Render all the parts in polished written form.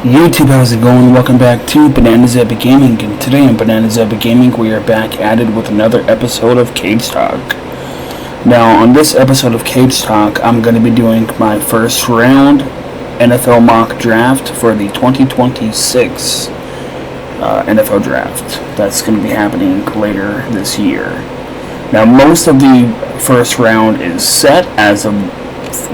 YouTube, how's it going? Welcome back to Bananas Epic Gaming, and today on Bananas Epic Gaming we are back at it with another episode of CageTalk. Now, on this episode of CageTalk, I'm going to be doing my first round NFL mock draft for the 2026 NFL draft. That's going to be happening later this year. Now, most of the first round is set as of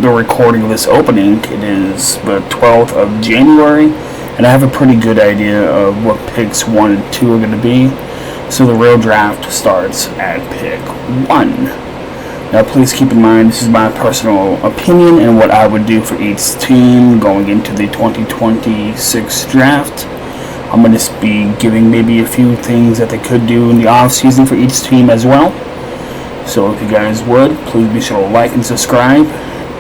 the recording of this opening. It is the 12th of January, and I have a pretty good idea of what picks 1 and 2 are going to be. So the real draft starts at pick 1. Now please keep in mind, this is my personal opinion and what I would do for each team going into the 2026 draft. I'm going to be giving maybe a few things that they could do in the off season for each team as well. So if you guys would, please be sure to like and subscribe,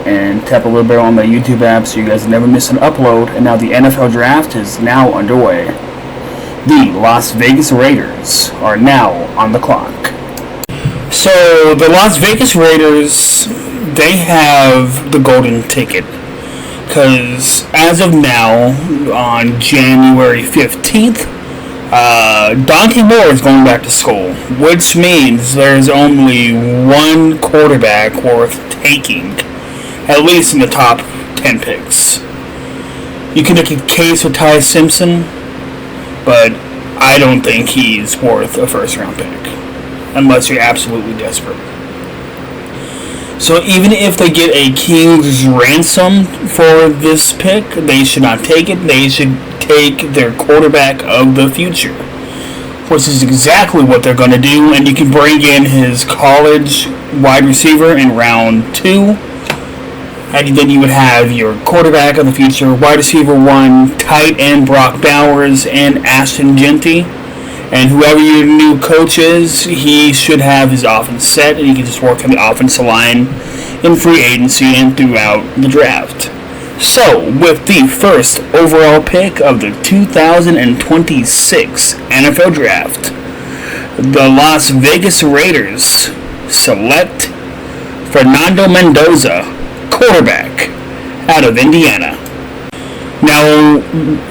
and tap a little bit on the YouTube app so you guys never miss an upload. And now the NFL draft is now underway. The Las Vegas Raiders are now on the clock. So the Las Vegas Raiders, they have the golden ticket, because as of now, on January 15th, Dante Moore is going back to school, which means there's only one quarterback worth taking, at least in the top 10 picks. You can make a case for Ty Simpson, but I don't think he's worth a first round pick, unless you're absolutely desperate. So even if they get a king's ransom for this pick, they should not take it. They should take their quarterback of the future, which is exactly what they're going to do. And you can bring in his college wide receiver in round 2. And then you would have your quarterback of the future, wide receiver 1, tight end Brock Bowers, and Ashton Genty. And whoever your new coach is, he should have his offense set, and he can just work on the offensive line in free agency and throughout the draft. So, with the first overall pick of the 2026 NFL Draft, the Las Vegas Raiders select Fernando Mendoza, quarterback, out of Indiana. Now,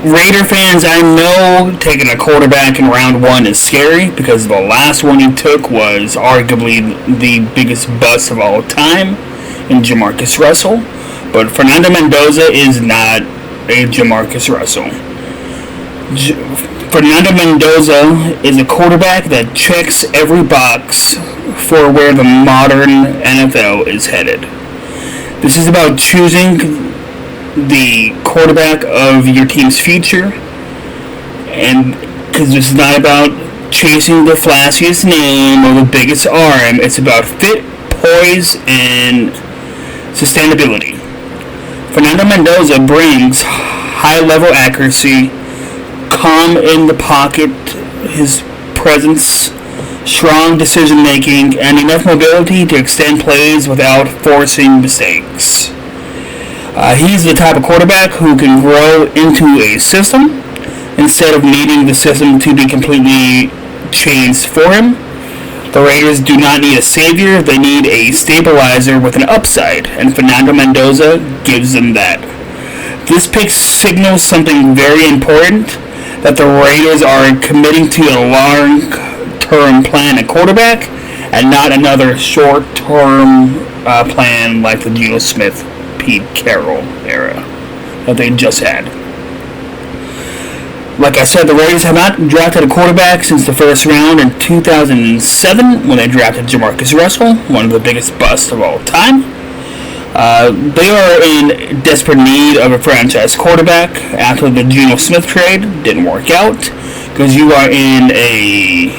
Raider fans, I know taking a quarterback in round 1 is scary, because the last one he took was arguably the biggest bust of all time in Jamarcus Russell. But Fernando Mendoza is not a Jamarcus Russell. Fernando Mendoza is a quarterback that checks every box for where the modern NFL is headed. This is about choosing the quarterback of your team's future, and because this is not about chasing the flashiest name or the biggest arm, it's about fit, poise, and sustainability. Fernando Mendoza brings high-level accuracy, calm in the pocket, his presence, strong decision-making, and enough mobility to extend plays without forcing mistakes. He's the type of quarterback who can grow into a system instead of needing the system to be completely changed for him. The Raiders do not need a savior, they need a stabilizer with an upside, and Fernando Mendoza gives them that. This pick signals something very important, that the Raiders are committing to a long-term plan at quarterback, and not another short-term plan like the Geno Smith, Pete Carroll era that they just had. Like I said, the Raiders have not drafted a quarterback since the first round in 2007 when they drafted Jamarcus Russell, one of the biggest busts of all time. They are in desperate need of a franchise quarterback after the Geno Smith trade didn't work out, because you are in a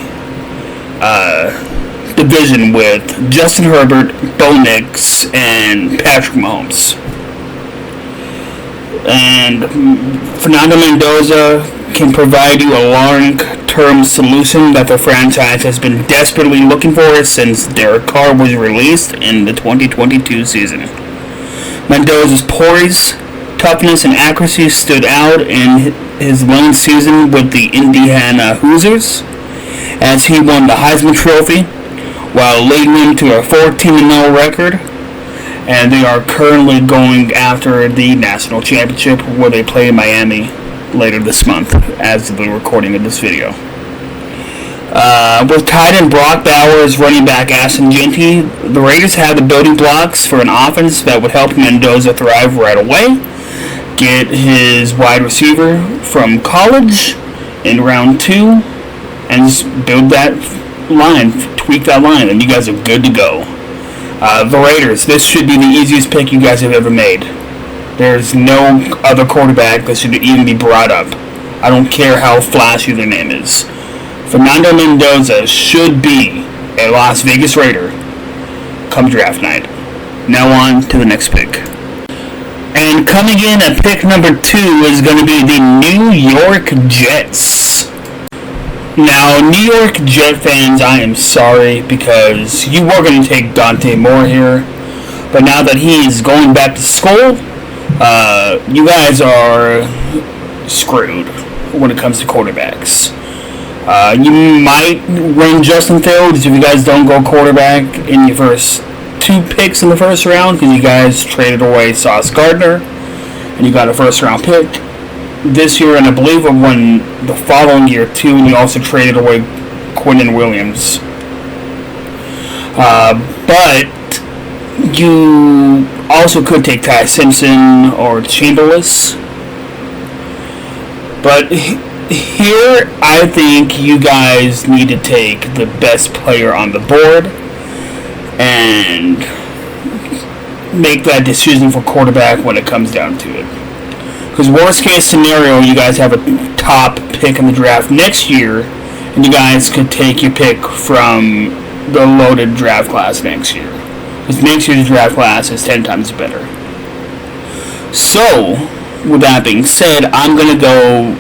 division with Justin Herbert, Bo Nix, and Patrick Mahomes. And Fernando Mendoza can provide you a long-term solution that the franchise has been desperately looking for since Derek Carr was released in the 2022 season. Mendoza's poise, toughness, and accuracy stood out in his lone season with the Indiana Hoosiers, as he won the Heisman Trophy while leading them to a 14-0 record, and they are currently going after the national championship where they play Miami later this month as of the recording of this video. With tight end Brock Bowers, running back Ashton Jeanty, the Raiders have the building blocks for an offense that would help Mendoza thrive right away. Get his wide receiver from college in round 2 and just build that line, tweak that line, and you guys are good to go. The Raiders, this should be the easiest pick you guys have ever made. There's no other quarterback that should even be brought up. I don't care how flashy their name is. Fernando Mendoza should be a Las Vegas Raider come draft night. Now on to the next pick. And coming in at pick number 2 is going to be the New York Jets. Now, New York Jet fans, I am sorry because you were going to take Dante Moore here. But now that he is going back to school, you guys are screwed when it comes to quarterbacks. You might run Justin Fields if you guys don't go quarterback in your first 2 picks in the first round because you guys traded away Sauce Gardner and you got a first round pick this year, and I believe it won the following year too, and you also traded away Quinnen Williams. But you also could take Ty Simpson or Chamberlain. But here, I think you guys need to take the best player on the board and make that decision for quarterback when it comes down to it. Because worst case scenario, you guys have a top pick in the draft next year, and you guys could take your pick from the loaded draft class next year. Because next year's draft class is 10 times better. So, with that being said, I'm going to go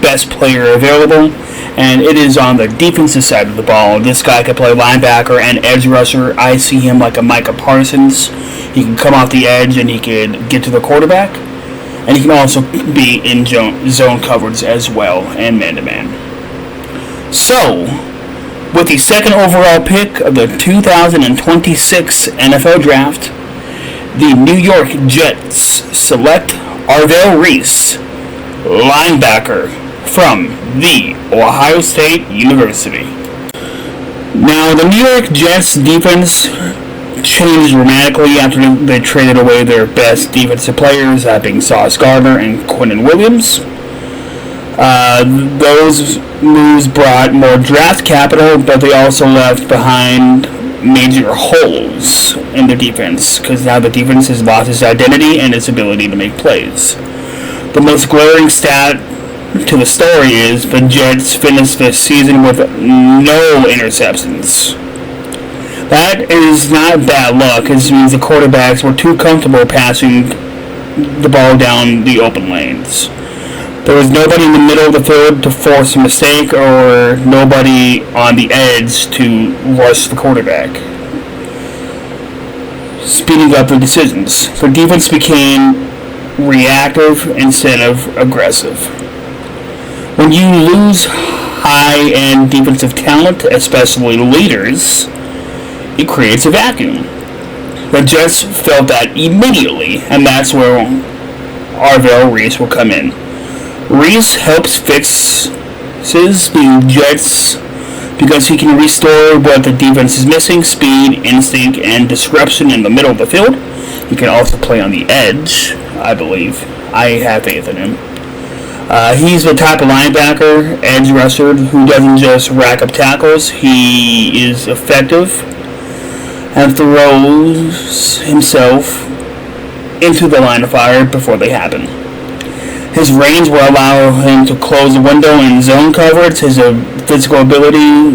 best player available, and it is on the defensive side of the ball. This guy can play linebacker and edge rusher. I see him like a Micah Parsons. He can come off the edge and he can get to the quarterback, and he can also be in zone coverage as well and man-to-man. So, with the second overall pick of the 2026 NFL Draft, the New York Jets select Arvell Reese, linebacker from the Ohio State University. Now, the New York Jets defense changed dramatically after they traded away their best defensive players, that being Sauce Gardner and Quinnen Williams. Those moves brought more draft capital, but they also left behind major holes in their defense, because now the defense has lost its identity and its ability to make plays. The most glaring stat to the story is the Jets finished the season with no interceptions. That is not bad luck. It means the quarterbacks were too comfortable passing the ball down the open lanes. There was nobody in the middle of the field to force a mistake or nobody on the edge to rush the quarterback, speeding up the decisions. The defense became reactive instead of aggressive. When you lose high-end defensive talent, especially leaders, it creates a vacuum. The Jets felt that immediately, and that's where Arvell Reese will come in. Reese helps fix the Jets because he can restore what the defense is missing: speed, instinct, and disruption in the middle of the field. He can also play on the edge, I believe. I have faith in him. He's the type of linebacker, edge rusher, who doesn't just rack up tackles. He is effective and throws himself into the line of fire before they happen. His range will allow him to close the window in zone coverage. His physical ability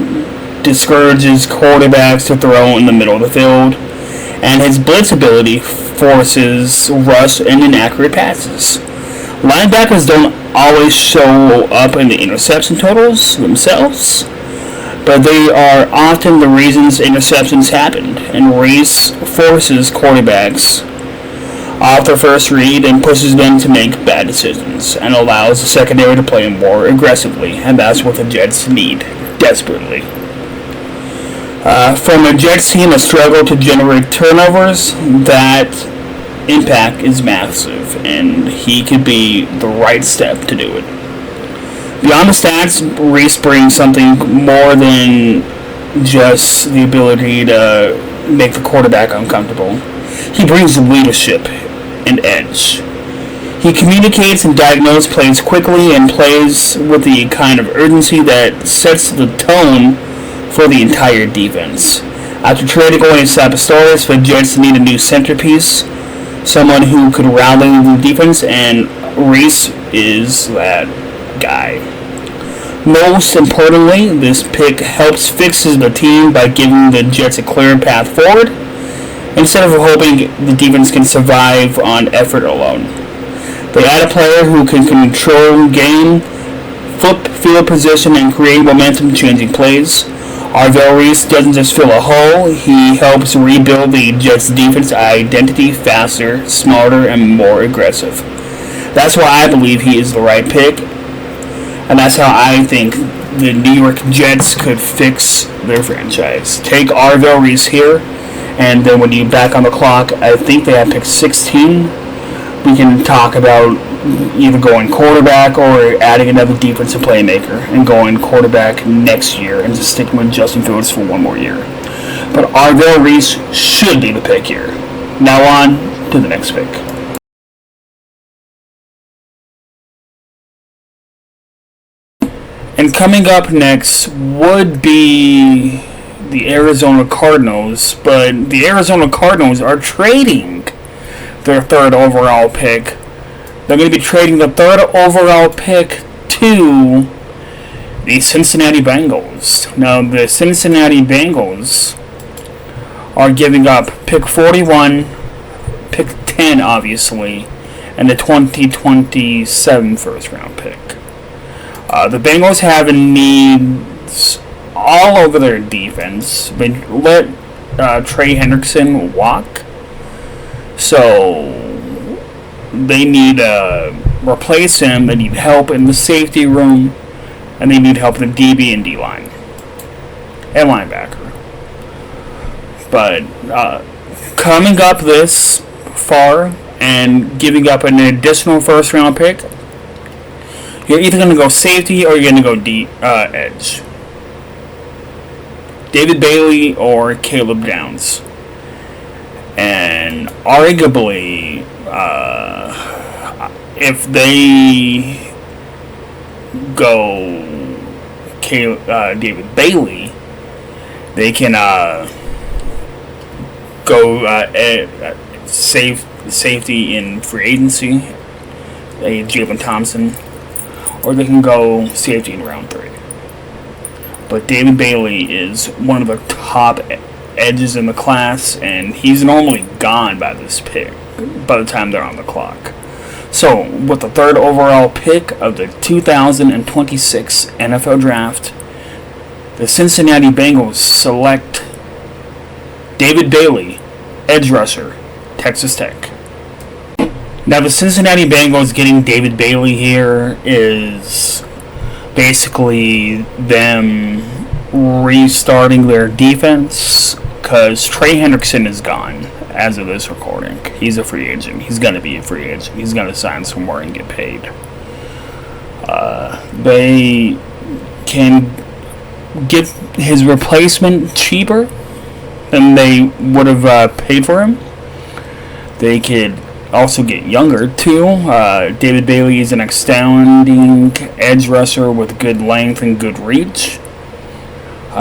discourages quarterbacks to throw in the middle of the field, and his blitz ability forces rush and inaccurate passes. Linebackers don't always show up in the interception totals themselves, but they are often the reasons interceptions happened, and Reese forces quarterbacks off their first read and pushes them to make bad decisions and allows the secondary to play more aggressively, and that's what the Jets need desperately. From a Jets team that struggle to generate turnovers, that impact is massive, and he could be the right step to do it. Beyond the stats, Reese brings something more than just the ability to make the quarterback uncomfortable. He brings leadership and edge. He communicates and diagnoses plays quickly and plays with the kind of urgency that sets the tone for the entire defense. After trading away Sapastoris, the Jets need a new centerpiece, someone who could rally the defense, and Reese is that guy. Most importantly, this pick helps fixes the team by giving the Jets a clear path forward, instead of hoping the defense can survive on effort alone. They add a player who can control game, flip field position, and create momentum-changing plays. Arvell Reese doesn't just fill a hole, he helps rebuild the Jets' defense identity faster, smarter, and more aggressive. That's why I believe he is the right pick, and that's how I think the New York Jets could fix their franchise. Take Arvell Reese here, and then when you back on the clock, I think they have pick 16. We can talk about either going quarterback or adding another defensive playmaker and going quarterback next year and just sticking with Justin Fields for one more year. But Arvell Reese should be the pick here. Now on to the next pick. And coming up next would be the Arizona Cardinals, but the Arizona Cardinals are trading their third overall pick. They're going to be trading the third overall pick to the Cincinnati Bengals. Now, the Cincinnati Bengals are giving up pick 41, pick 10, obviously, and the 2027 first round pick. The Bengals have needs all over their defense. They let Trey Hendrickson walk, so they need to replace him. They need help in the safety room, and they need help in the DB and D-line and linebacker. But coming up this far and giving up an additional first round pick, you're either going to go safety or you're going to go edge. David Bailey or Caleb Downs. And arguably, if they go David Bailey, they can go safety in free agency, Jalen Thompson, or they can go safety in round 3. But David Bailey is one of the top edges in the class, and he's normally gone by this pick by the time they're on the clock. So, with the third overall pick of the 2026 NFL Draft, the Cincinnati Bengals select David Bailey, edge rusher, Texas Tech. Now, the Cincinnati Bengals getting David Bailey here is basically them restarting their defense, because Trey Hendrickson is gone as of this recording. He's a free agent. He's going to be a free agent. He's going to sign somewhere and get paid. They can get his replacement cheaper than they would have paid for him. They could also get younger too. David Bailey is an astounding edge rusher with good length and good reach.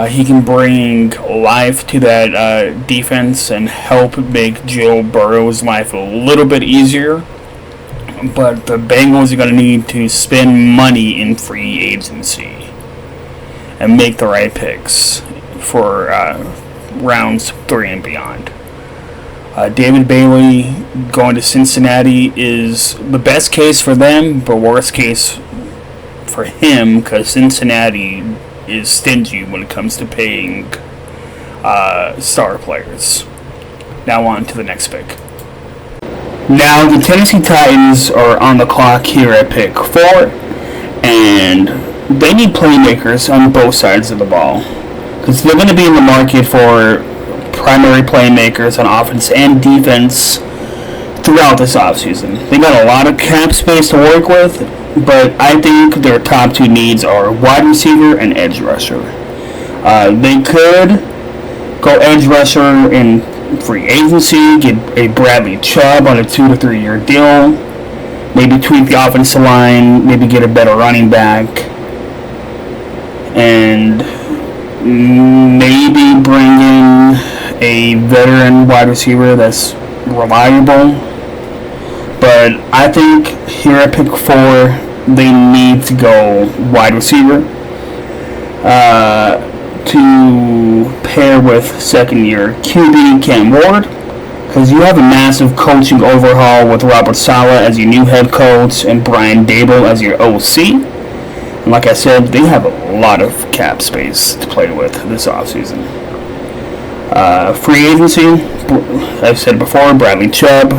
He can bring life to that defense and help make Joe Burrow's life a little bit easier. But the Bengals are going to need to spend money in free agency and make the right picks for rounds 3 and beyond. David Bailey going to Cincinnati is the best case for them, but worst case for him, because Cincinnati is stingy when it comes to paying star players. Now on to the next pick. Now the Tennessee Titans are on the clock here at pick 4, and they need playmakers on both sides of the ball, because they're going to be in the market for primary playmakers on offense and defense throughout this offseason. They got a lot of cap space to work with. but I think their top two needs are wide receiver and edge rusher. They could go edge rusher in free agency, get a Bradley Chubb on a 2 to 3 year deal, maybe tweak the offensive line, maybe get a better running back, and maybe bring in a veteran wide receiver that's reliable. But I think here at pick 4, they need to go wide receiver to pair with second-year QB Cam Ward, because you have a massive coaching overhaul with Robert Saleh as your new head coach and Brian Daboll as your OC. And like I said, they have a lot of cap space to play with this offseason. Free agency, I've said before, Bradley Chubb,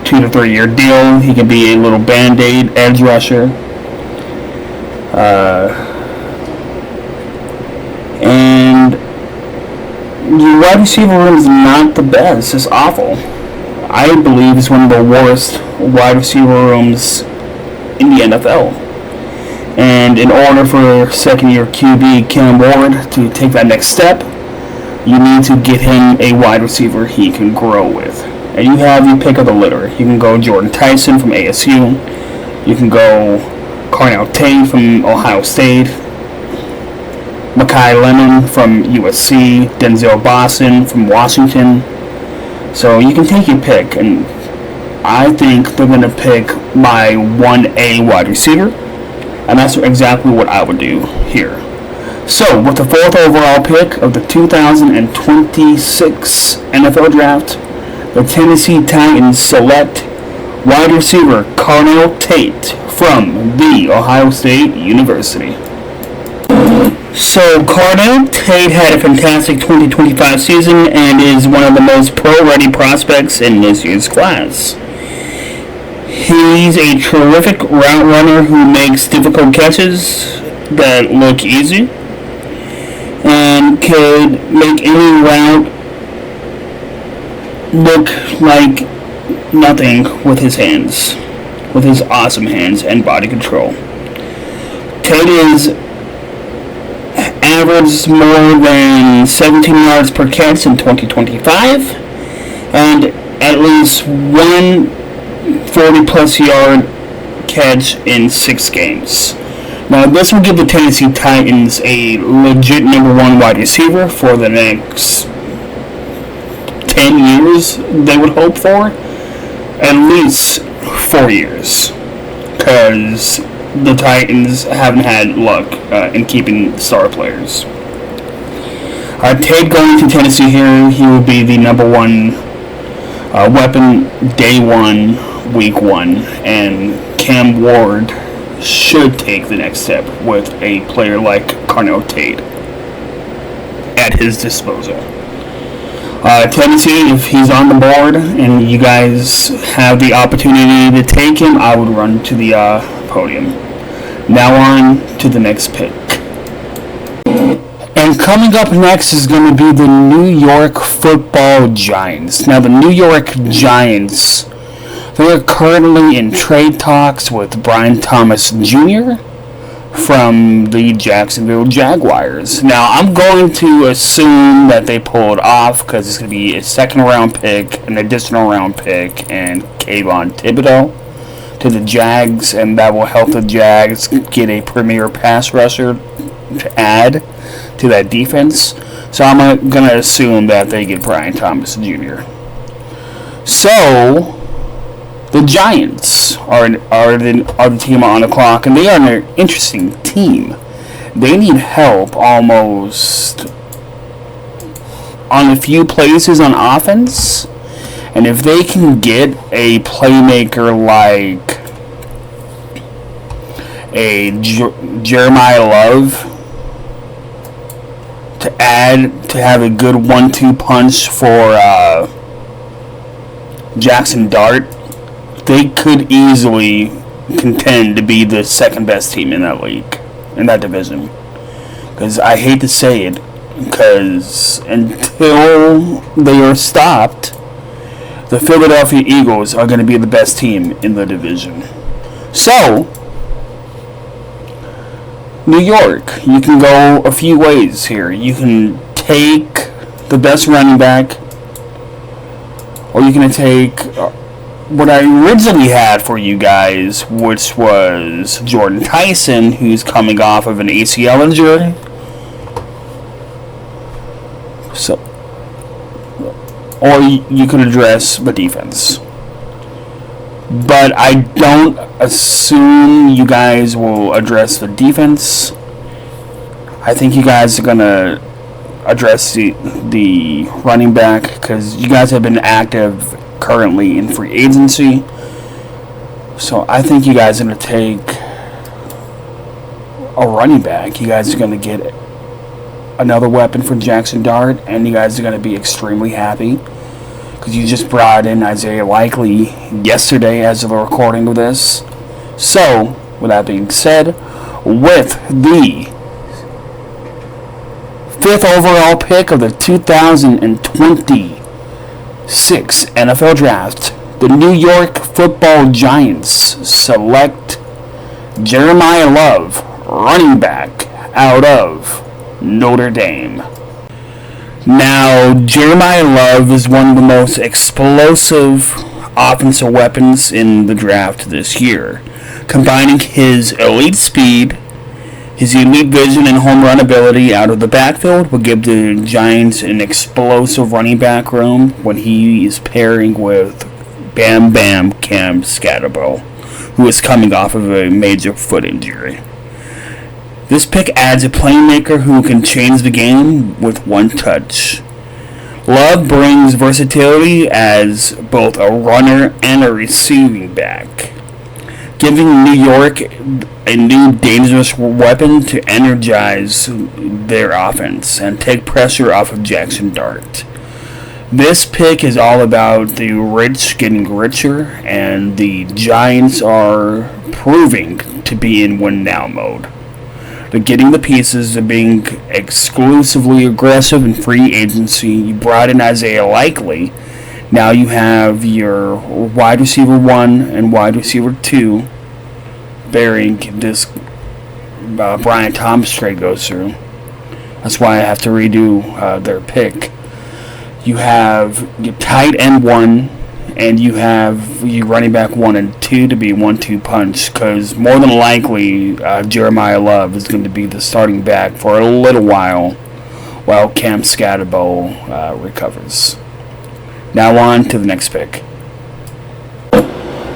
2 to 3 year deal. He can be a little band-aid edge rusher. And your wide receiver room is not the best. It's awful. I believe it's one of the worst wide receiver rooms in the NFL. And in order for second-year QB Cam Ward to take that next step, you need to get him a wide receiver he can grow with. And you have your pick of the litter. You can go Jordan Tyson from ASU. You can go Carnell Tate from Ohio State. Makai Lemon from USC. Denzel Boston from Washington. So you can take your pick. And I think they're going to pick my 1A wide receiver. And that's exactly what I would do here. So, with the 4th overall pick of the 2026 NFL Draft, the Tennessee Titans select wide receiver Carnell Tate from The Ohio State University. So, Carnell Tate had a fantastic 2025 season and is one of the most pro-ready prospects in this year's class. He's a terrific route runner who makes difficult catches that look easy and could make any route look like nothing with his hands, with his awesome hands and body control. Tate is averaged more than 17 yards per catch in 2025 and at least one 40-plus yard catch in 6 games. Now, this will give the Tennessee Titans a legit number 1 wide receiver for the next 10 years, they would hope for. At least 4 years. Because the Titans haven't had luck in keeping star players. Tate going to Tennessee here, he will be the number 1 weapon day 1, week 1. And Cam Ward should take the next step with a player like Carnell Tate at his disposal. Tennessee, if he's on the board and you guys have the opportunity to take him, I would run to the podium. Now on to the next pick. And coming up next is going to be the New York Football Giants. Now, the New York Giants, they're currently in trade talks with Brian Thomas Jr. from the Jacksonville Jaguars. Now, I'm going to assume that they pull it off because it's going to be a second-round pick, an additional round pick, and Kayvon Thibodeau to the Jags, and that will help the Jags get a premier pass rusher to add to that defense. So I'm going to assume that they get Brian Thomas Jr. So the Giants are the team on the clock, and they are an interesting team. They need help almost on a few places on offense, and if they can get a playmaker like a Jeremiah Love to add to have a good 1-2 punch for Jackson Dart, they could easily contend to be the second best team in that league, in that division. Because I hate to say it, because until they are stopped, the Philadelphia Eagles are going to be the best team in the division. So, New York, you can go a few ways here. You can take the best running back, or you can take what I originally had for you guys, which was Jordan Tyson, who's coming off of an ACL injury. So, or you could address the defense. But I don't assume you guys will address the defense. I think you guys are going to address the running back, because you guys have been active currently in free agency. So I think you guys are going to take a running back. You guys are going to get another weapon for Jackson Dart, and you guys are going to be extremely happy, because you just brought in Isaiah Likely yesterday as of the recording of this. So, with that being said, with the 5th overall pick of the 2026 NFL Draft, the New York Football Giants select Jeremiah Love, running back out of Notre Dame. Now, Jeremiah Love is one of the most explosive offensive weapons in the draft this year. Combining his elite speed, his elite vision, and home run ability out of the backfield will give the Giants an explosive running back room when he is pairing with Bam Bam Cam Scatterbo, who is coming off of a major foot injury. This pick adds a playmaker who can change the game with one touch. Love brings versatility as both a runner and a receiving back, giving New York a new dangerous weapon to energize their offense and take pressure off of Jackson Dart. This pick is all about the rich getting richer, and the Giants are proving to be in win-now mode. They're getting the pieces, they're being exclusively aggressive in free agency. You brought in Isaiah Likely. Now you have your wide receiver 1 and wide receiver 2 bearing this Brian Thomas trade goes through. That's why I have to redo their pick. You have your tight end 1, and you have your running back 1 and 2 to be 1-2 punch, because more than likely Jeremiah Love is going to be the starting back for a little while Cam Scatterbo recovers. Now on to the next pick.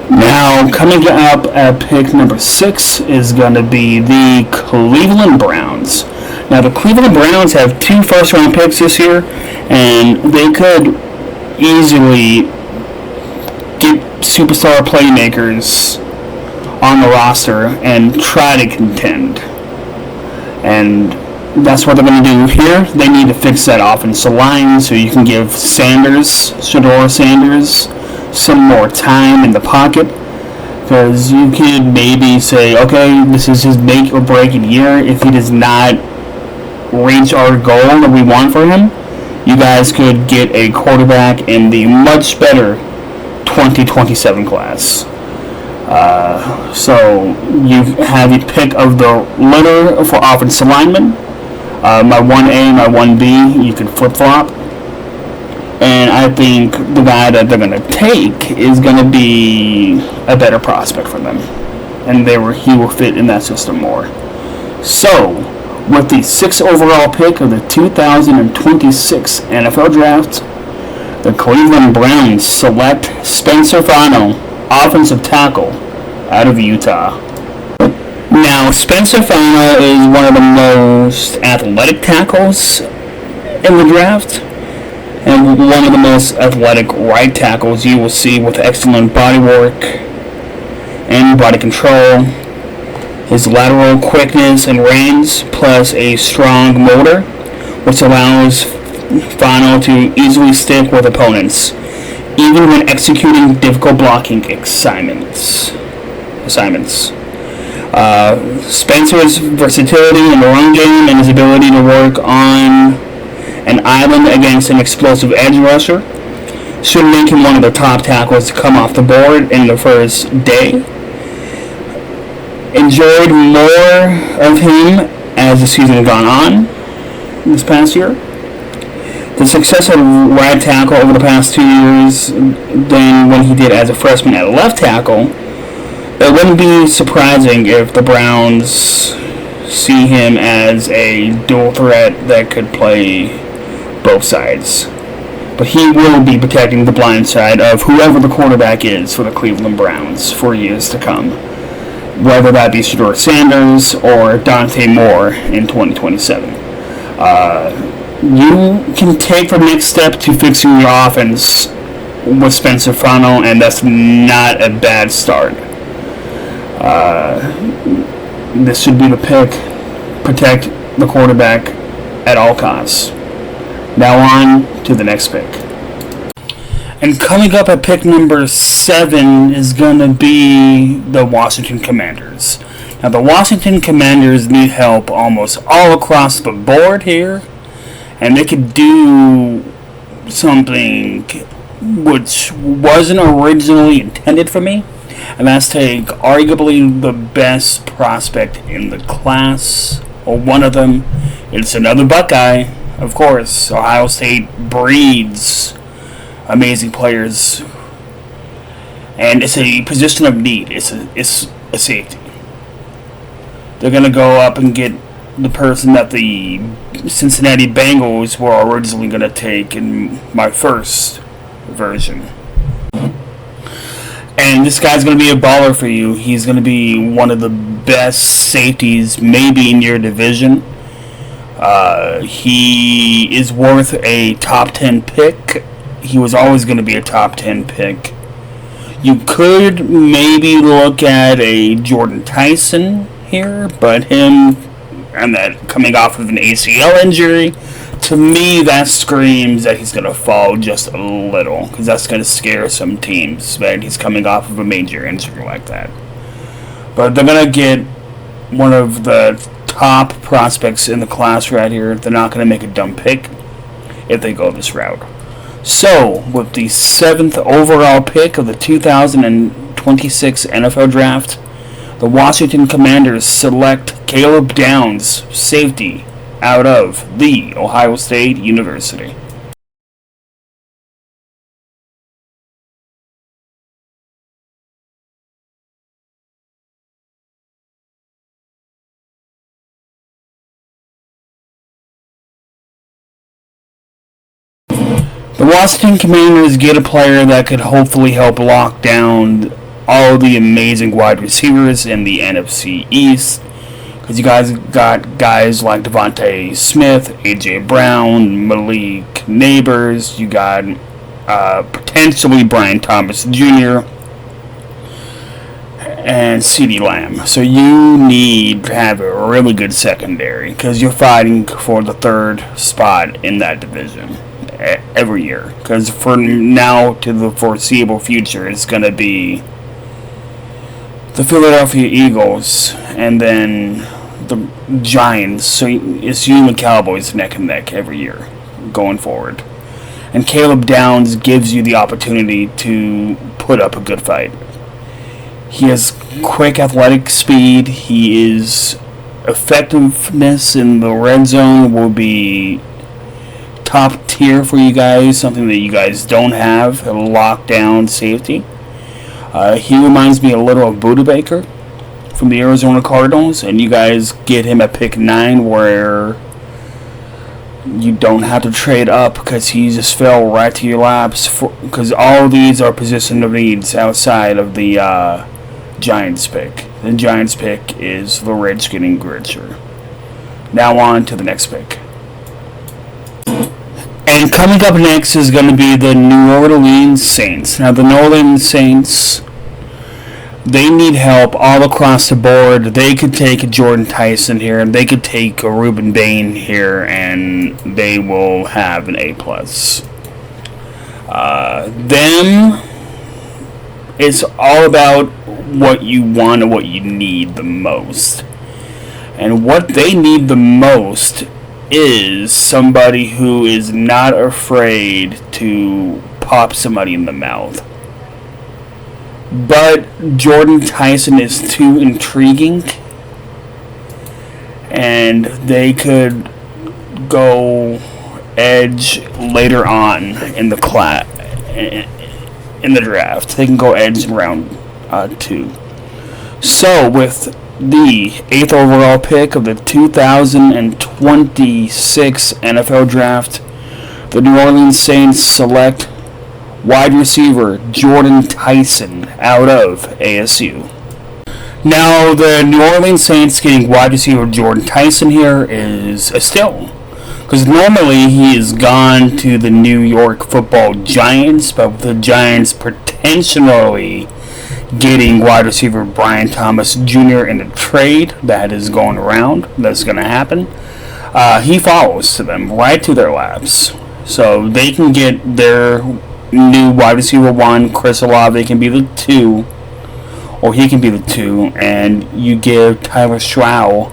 Now, coming up at pick number 6 is going to be the Cleveland Browns. Now, the Cleveland Browns have 2 first-round picks this year, and they could easily get superstar playmakers on the roster and try to contend. And that's what they're going to do here. They need to fix that offensive line so you can give Shedeur Sanders, some more time in the pocket. Because you could maybe say, okay, this is his make or break year. If he does not reach our goal that we want for him, you guys could get a quarterback in the much better 2027 class. So you have a pick of the litter for offensive linemen. My 1A, my 1B, you can flip-flop. And I think the guy that they're going to take is going to be a better prospect for them. And he will fit in that system more. So, with the 6th overall pick of the 2026 NFL Draft, the Cleveland Browns select Spencer Fano, offensive tackle, out of Utah. Now, Spencer Fano is one of the most athletic tackles in the draft, and one of the most athletic right tackles you will see, with excellent body work and body control. His lateral quickness and range, plus a strong motor, which allows Fano to easily stick with opponents, even when executing difficult blocking assignments. Spencer's versatility in the run game and his ability to work on an island against an explosive edge rusher should make him one of the top tackles to come off the board in the first day. Enjoyed more of him as the season has gone on this past year. The success of right tackle over the past 2 years than when he did as a freshman at left tackle, it wouldn't be surprising if the Browns see him as a dual threat that could play both sides. But he will be protecting the blind side of whoever the quarterback is for the Cleveland Browns for years to come, whether that be Shedeur Sanders or Dante Moore in 2027. You can take the next step to fixing your offense with Spencer Fano, and that's not a bad start. This should be the pick. Protect the quarterback at all costs. Now on to the next pick. And coming up at pick number 7 is going to be the Washington Commanders. Now the Washington Commanders need help almost all across the board here. And they could do something which wasn't originally intended for me. And that's take arguably the best prospect in the class, or one of them. It's another Buckeye. Of course, Ohio State breeds amazing players, and it's a position of need. It's a safety. They're gonna go up and get the person that the Cincinnati Bengals were originally gonna take in my first version. And this guy's gonna be a baller for you. He's gonna be one of the best safeties, maybe in your division. He is worth a top 10 pick. He was always going to be a top 10 pick. You could maybe look at a Jordan Tyson here, but him and that coming off of an ACL injury, to me that screams that he's going to fall just a little, because that's going to scare some teams that he's coming off of a major injury like that. But they're going to get one of the top prospects in the class right here. They're not going to make a dumb pick if they go this route. So, with the 7th overall pick of the 2026 NFL Draft, the Washington Commanders select Caleb Downs, safety, out of the Ohio State University. The Washington Commanders get a player that could hopefully help lock down all the amazing wide receivers in the NFC East. Because you guys got guys like Devontae Smith, A.J. Brown, Malik Neighbors. You got potentially Brian Thomas Jr. and CeeDee Lamb. So you need to have a really good secondary, because you're fighting for the 3rd spot in that division every year. Because for now to the foreseeable future, it's going to be the Philadelphia Eagles and then the Giants. So it's you and the Cowboys neck and neck every year going forward. And Caleb Downs gives you the opportunity to put up a good fight. He has quick athletic speed. His effectiveness in the red zone will be top tier for you guys, something that you guys don't have, a lockdown safety. He reminds me a little of Budda Baker from the Arizona Cardinals, and you guys get him at pick 9 where you don't have to trade up because he just fell right to your laps, because all of these are position of needs outside of the Giants pick. The Giants pick is the Reds getting richer. Now on to the next pick. And coming up next is going to be the New Orleans Saints. Now, the New Orleans Saints, they need help all across the board. They could take a Jordan Tyson here, and they could take a Ruben Bain here, and they will have an A+. Them, it's all about what you want and what you need the most. And what they need the most is somebody who is not afraid to pop somebody in the mouth. but Jordan Tyson is too intriguing, and they could go edge later on in the draft. They can go edge in round 2. So with the 8th overall pick of the 2026 NFL Draft, the New Orleans Saints select wide receiver Jordan Tyson out of ASU. Now, the New Orleans Saints getting wide receiver Jordan Tyson here is a steal, because normally he has gone to the New York Football Giants, but with the Giants potentially getting wide receiver Brian Thomas Jr. in a trade that is going around, that's going to happen, he follows to them, right to their laps. So they can get their new wide receiver 1, Chris Olave can be the 2, or he can be the 2, and you give Tyler Stroud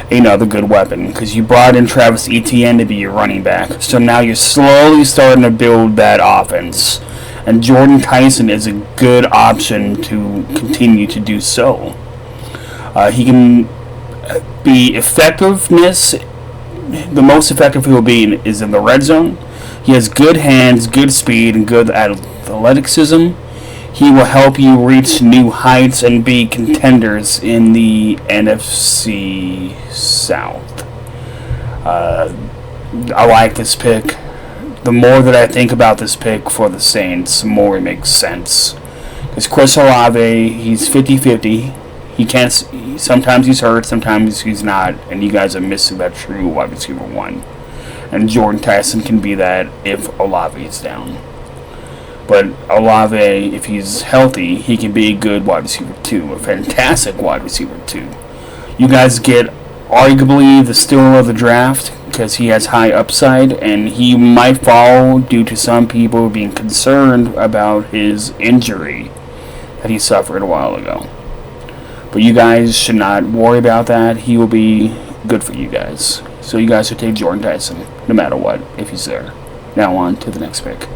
another good weapon, because you brought in Travis Etienne to be your running back. So now you're slowly starting to build that offense. And Jordan Tyson is a good option to continue to do so. He can be effectiveness. The most effective he will be is in the red zone. He has good hands, good speed, and good athleticism. He will help you reach new heights and be contenders in the NFC South. I like this pick. The more that I think about this pick for the Saints, the more it makes sense. Because Chris Olave, he's 50-50. He can't. Sometimes he's hurt, sometimes he's not, and you guys are missing that true wide receiver 1. And Jordan Tyson can be that if Olave is down. But Olave, if he's healthy, he can be a good wide receiver 2, a fantastic wide receiver 2. You guys get arguably the steal of the draft, because he has high upside, and he might fall due to some people being concerned about his injury that he suffered a while ago. But you guys should not worry about that. He will be good for you guys. So you guys should take Jordan Tyson, no matter what, if he's there. Now on to the next pick.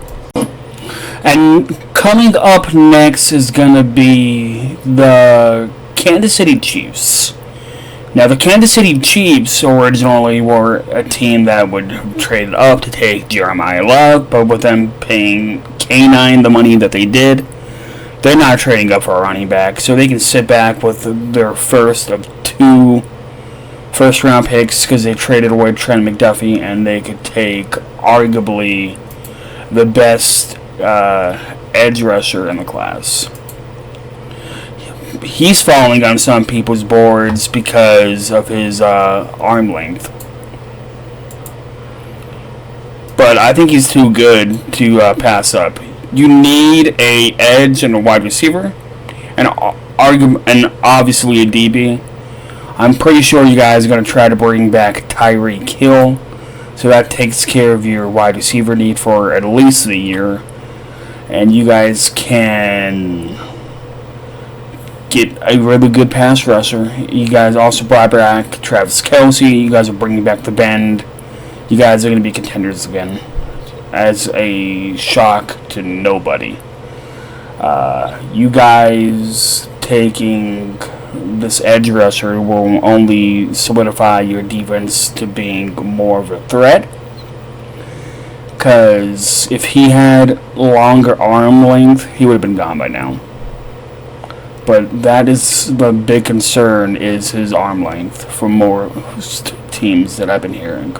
And coming up next is going to be the Kansas City Chiefs. Now, the Kansas City Chiefs originally were a team that would trade up to take Jeremiah Love, but with them paying K9 the money that they did, they're not trading up for a running back, so they can sit back with their first of 2 first-round picks, because they traded away Trent McDuffie, and they could take arguably the best edge rusher in the class. He's falling on some people's boards because of his arm length. But I think he's too good to pass up. You need a edge and a wide receiver, and obviously a DB. I'm pretty sure you guys are going to try to bring back Tyreek Hill, so that takes care of your wide receiver need for at least a year. And you guys can get a really good pass rusher. You guys also brought back Travis Kelce. You guys are bringing back the Bend. You guys are going to be contenders again, as a shock to nobody. You guys taking this edge rusher will only solidify your defense to being more of a threat. Because if he had longer arm length, he would have been gone by now. But that is the big concern, is his arm length for more teams that I've been hearing.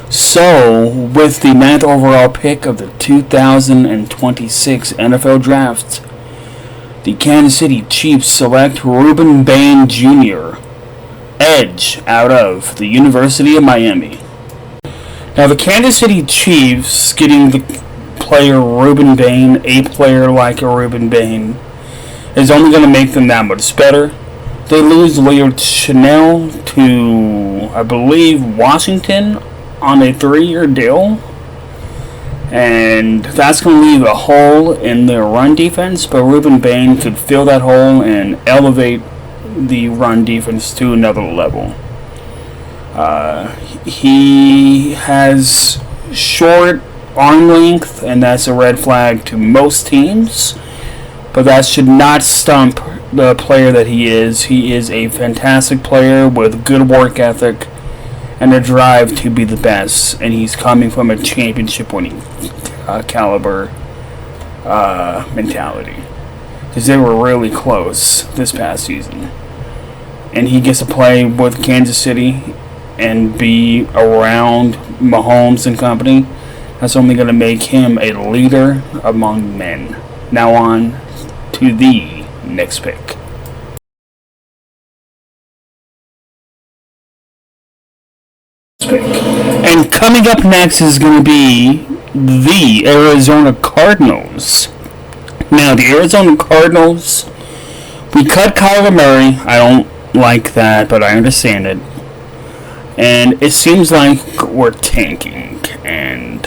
So, with the 9th overall pick of the 2026 NFL Draft, the Kansas City Chiefs select Ruben Bain Jr., edge out of the University of Miami. Now, the Kansas City Chiefs getting the player Ruben Bain, a player like a Ruben Bain, is only going to make them that much better. They lose Laird Chanel to, I believe, Washington on a 3-year deal. And that's going to leave a hole in their run defense, but Ruben Bain could fill that hole and elevate the run defense to another level. He has short arm length, and that's a red flag to most teams. but that should not stump the player that he is. He is a fantastic player with good work ethic and a drive to be the best, and he's coming from a championship-winning caliber mentality, because they were really close this past season, and he gets to play with Kansas City and be around Mahomes and company. That's only going to make him a leader among men. Now on to the next pick. And coming up next is going to be the Arizona Cardinals. Now, the Arizona Cardinals, we cut Kyler Murray. I don't like that, but I understand it. And it seems like we're tanking, and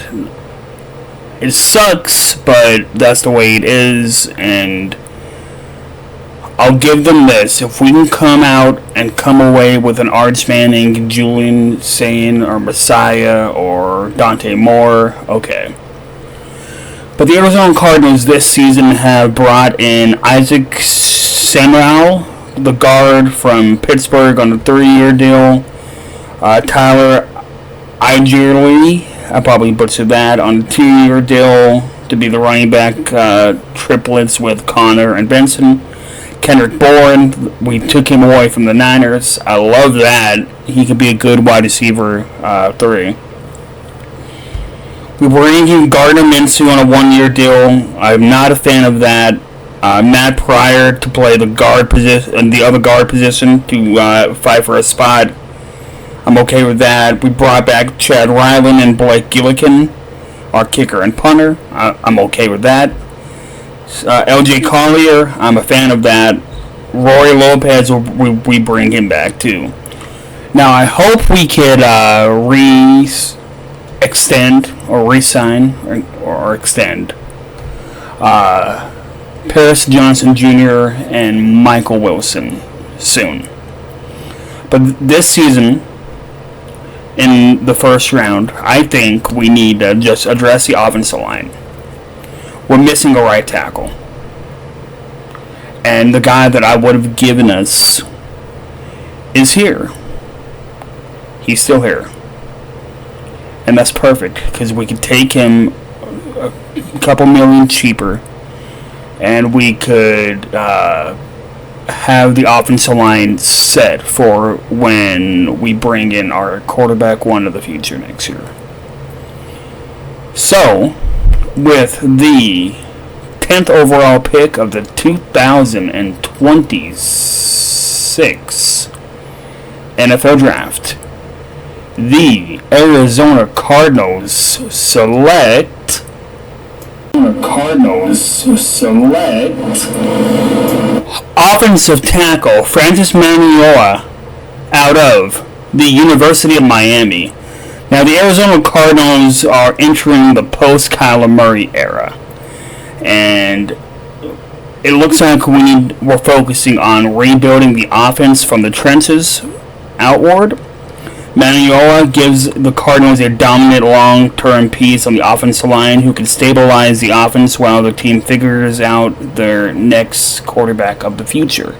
it sucks, but that's the way it is, and I'll give them this. If we can come out and come away with an Arch Manning, Julian Sane, or Messiah, or Dante Moore, okay. But the Arizona Cardinals this season have brought in Isaac Samuel, the guard from Pittsburgh, on a 3-year deal. Tyler Igerly, I probably butchered that, on a 2-year deal to be the running back triplets with Connor and Benson. Kendrick Bourne, we took him away from the Niners. I love that. He could be a good wide receiver 3. We were bringing Gardner Minshew on a 1-year deal. I'm not a fan of that. Matt Pryor to play the guard position and the other guard position to fight for a spot. I'm okay with that. We brought back Chad Ryland and Blake Gillikin, our kicker and punter. I'm okay with that. LJ Collier, I'm a fan of that. Rory Lopez, we bring him back too. Now, I hope we could extend or re-sign or extend Paris Johnson Jr. and Michael Wilson soon. But this season, in the first round, I think we need to just address the offensive line. We're missing a right tackle. And the guy that I would have given us is here. He's still here. And that's perfect, because we could take him a couple million cheaper, and we could have the offensive line set for when we bring in our quarterback one of the future next year. So, with the 10th overall pick of the 2026 NFL Draft, the Arizona Cardinals select offensive tackle Francis Maniola out of the University of Miami. Now, the Arizona Cardinals are entering the post-Kyler Murray era, and it looks like we're focusing on rebuilding the offense from the trenches outward. Maniola gives the Cardinals a dominant long-term piece on the offensive line who can stabilize the offense while the team figures out their next quarterback of the future.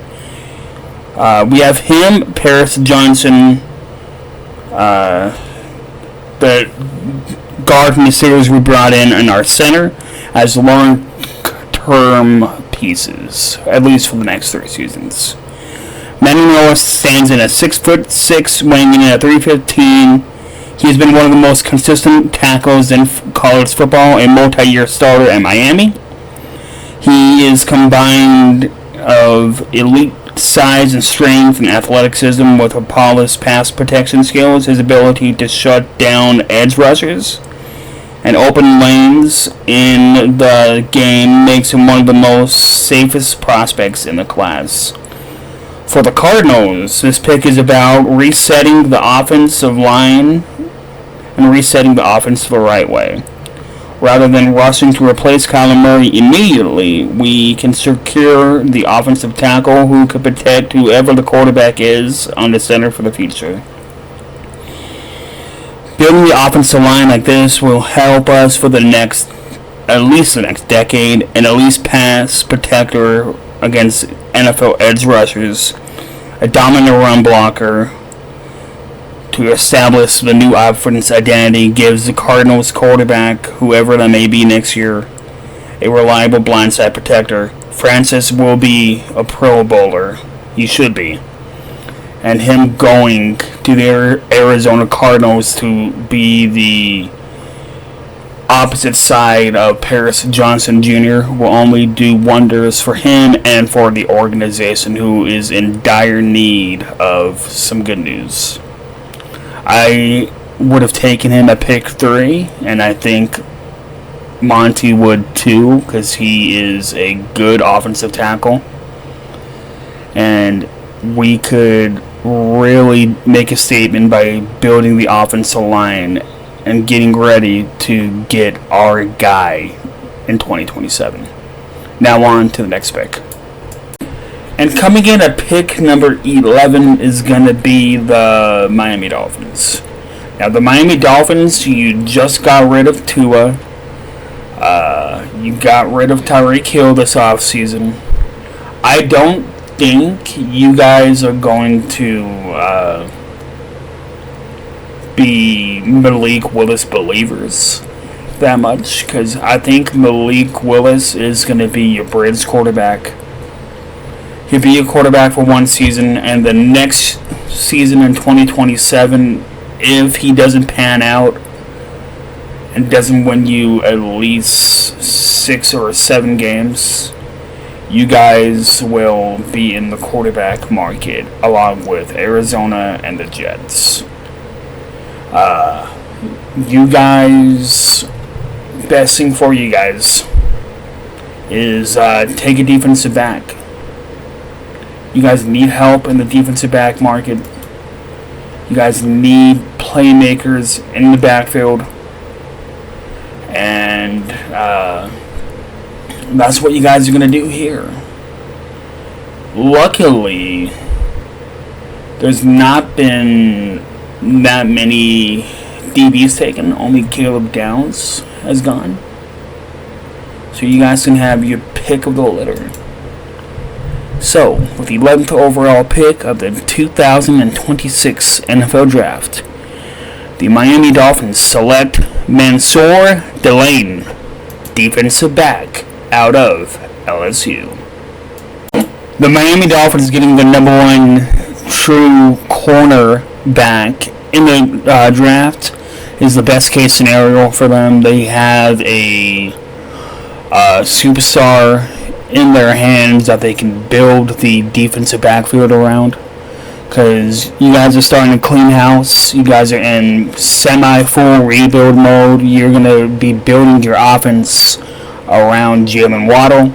We have him, Paris Johnson, the guard from the series we brought in our center, as long-term pieces, at least for the next 3 seasons. Maniola stands in at 6'6", weighing in at 315. He has been one of the most consistent tackles in college football, a multi-year starter at Miami. He is combined of elite size and strength and athleticism with a polished pass protection skills. His ability to shut down edge rushers and open lanes in the game makes him one of the most safest prospects in the class. For the Cardinals, this pick is about resetting the offensive line and resetting the offense the right way. Rather than rushing to replace Kyler Murray immediately, we can secure the offensive tackle who could protect whoever the quarterback is on the center for the future. Building the offensive line like this will help us for the next at least the next decade, and at least pass protector against NFL edge rushers, a dominant run blocker to establish the new offense identity, gives the Cardinals quarterback, whoever that may be next year, a reliable blindside protector. Francis will be a Pro Bowler. He should be. And him going to the Arizona Cardinals to be the opposite side of Paris Johnson Jr. will only do wonders for him and for the organization, who is in dire need of some good news. I would have taken him at pick 3, and I think Monty would too, because he is a good offensive tackle. And we could really make a statement by building the offensive line and getting ready to get our guy in 2027. Now on to the next pick. And coming in at pick number 11 is going to be the Miami Dolphins. Now, the Miami Dolphins, you just got rid of Tua. You got rid of Tyreek Hill this offseason. I don't think you guys are going to be Malik Willis believers that much, because I think Malik Willis is going to be your bridge quarterback. He'll be a quarterback for one season, and the next season in 2027, if he doesn't pan out and doesn't win you at least 6 or 7 games, you guys will be in the quarterback market along with Arizona and the Jets. You guys, best thing for you guys is take a defensive back. You guys need help in the defensive back market. You guys need playmakers in the backfield. And that's what you guys are going to do here. Luckily, there's not been that many DBs taken. Only Caleb Downs has gone. So you guys can have your pick of the litter. So, with the 11th overall pick of the 2026 NFL Draft, the Miami Dolphins select Mansour Delane, defensive back, out of LSU. The Miami Dolphins getting the number 1 true corner back in the draft is the best case scenario for them. They have a superstar in their hands that they can build the defensive backfield around, because you guys are starting to clean house. You guys are in semi-full rebuild mode. You're going to be building your offense around Jalen Waddle,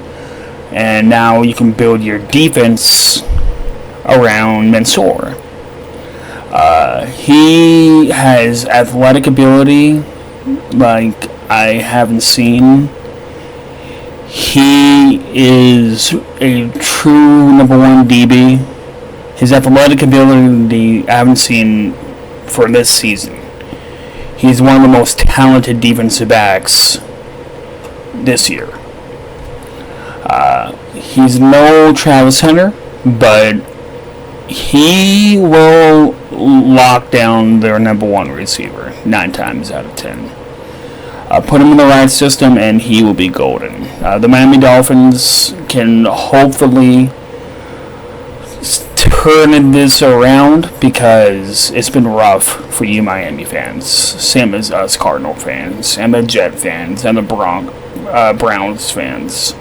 and now you can build your defense around Mansour. He has athletic ability like I haven't seen. He is a true number 1 DB. His athletic ability I haven't seen for this season. He's one of the most talented defensive backs this year. He's no Travis Hunter, but he will lock down their number 1 receiver 9 times out of 10. Put him in the right system, and he will be golden. The Miami Dolphins can hopefully turn this around, because it's been rough for you Miami fans, same as us Cardinal fans, and the Jet fans, and the Browns fans.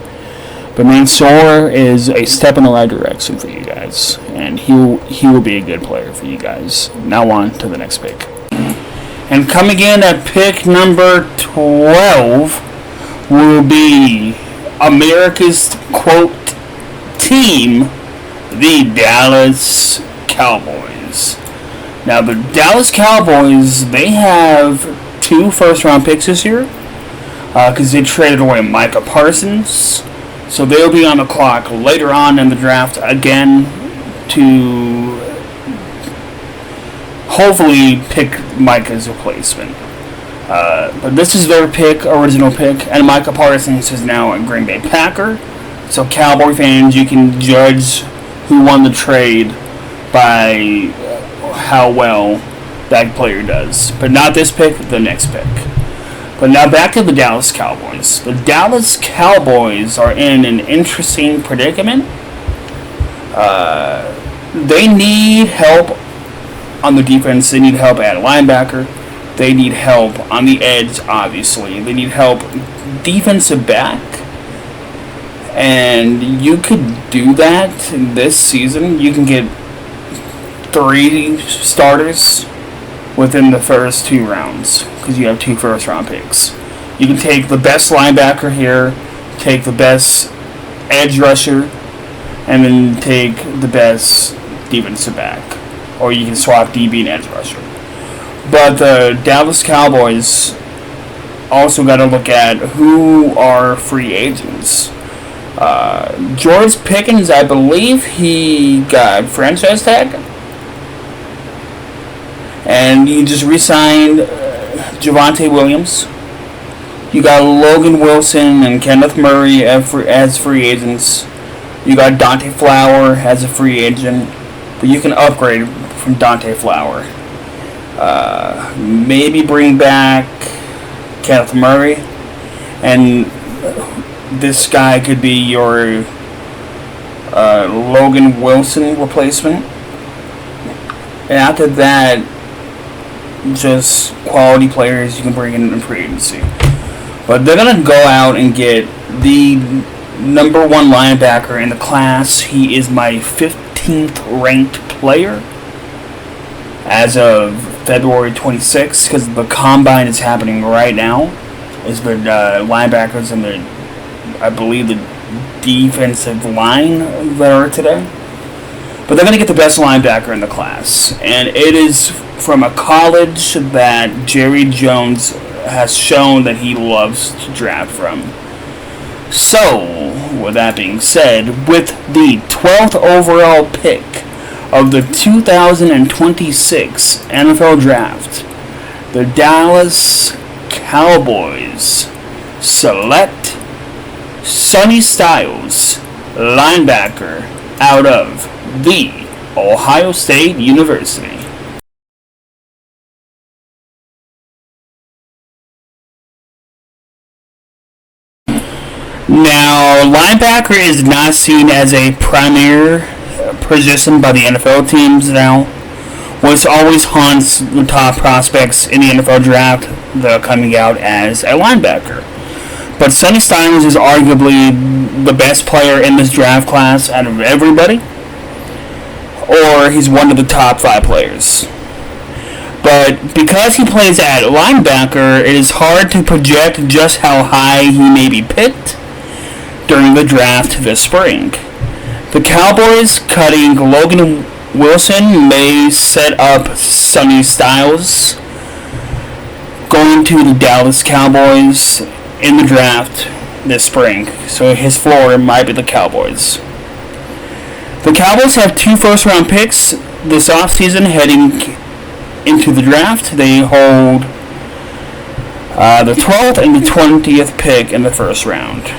But Mansour is a step in the right direction for you guys, and he will be a good player for you guys. Now on to the next pick. And coming in at pick number 12 will be America's, quote, team, the Dallas Cowboys. Now, the Dallas Cowboys, they have 2 first-round picks this year, because they traded away Micah Parsons. So they'll be on the clock later on in the draft again to hopefully pick Micah's replacement. But this is their original pick, and Micah Parsons is now a Green Bay Packer. So Cowboy fans, you can judge who won the trade by how well that player does. But not this pick, the next pick. But now back to the Dallas Cowboys. The Dallas Cowboys are in an interesting predicament. They need help on the defense. They need help at linebacker. They need help on the edge, obviously. They need help defensive back. And you could do that this season. You can get 3 starters within the first 2 rounds because you have 2 first-round picks. You can take the best linebacker here, take the best edge rusher, and then take the best defensive back. Or you can swap DB and edge rusher. But the Dallas Cowboys also got to look at who are free agents. George Pickens, I believe he got franchise tag. And you just re-signed Javonte Williams. You got Logan Wilson and Kenneth Murray as free agents. You got Dante Flower as a free agent. But you can upgrade from Dante Flower. Maybe bring back Kenneth Murray. And this guy could be your Logan Wilson replacement. And after that, just quality players you can bring in free agency. But they're going to go out and get the number 1 linebacker in the class. He is my 15th ranked player as of February 26th, because the combine is happening right now. Is the linebackers and I believe the defensive line that are today. But they're going to get the best linebacker in the class. And it is from a college that Jerry Jones has shown that he loves to draft from. So, with that being said, with the 12th overall pick of the 2026 NFL Draft, the Dallas Cowboys select Sonny Styles, linebacker, out of the Ohio State University. Now, linebacker is not seen as a premier position by the NFL teams now, which always haunts the top prospects in the NFL draft that are coming out as a linebacker. But Sonny Styles is arguably the best player in this draft class out of everybody, or he's one of the top 5 players. But because he plays at linebacker, it is hard to project just how high he may be picked during the draft this spring. The Cowboys cutting Logan Wilson may set up Sonny Styles going to the Dallas Cowboys in the draft this spring. So his floor might be the Cowboys. The Cowboys have 2 first-round picks this offseason heading into the draft. They hold the 12th and the 20th pick in the first round,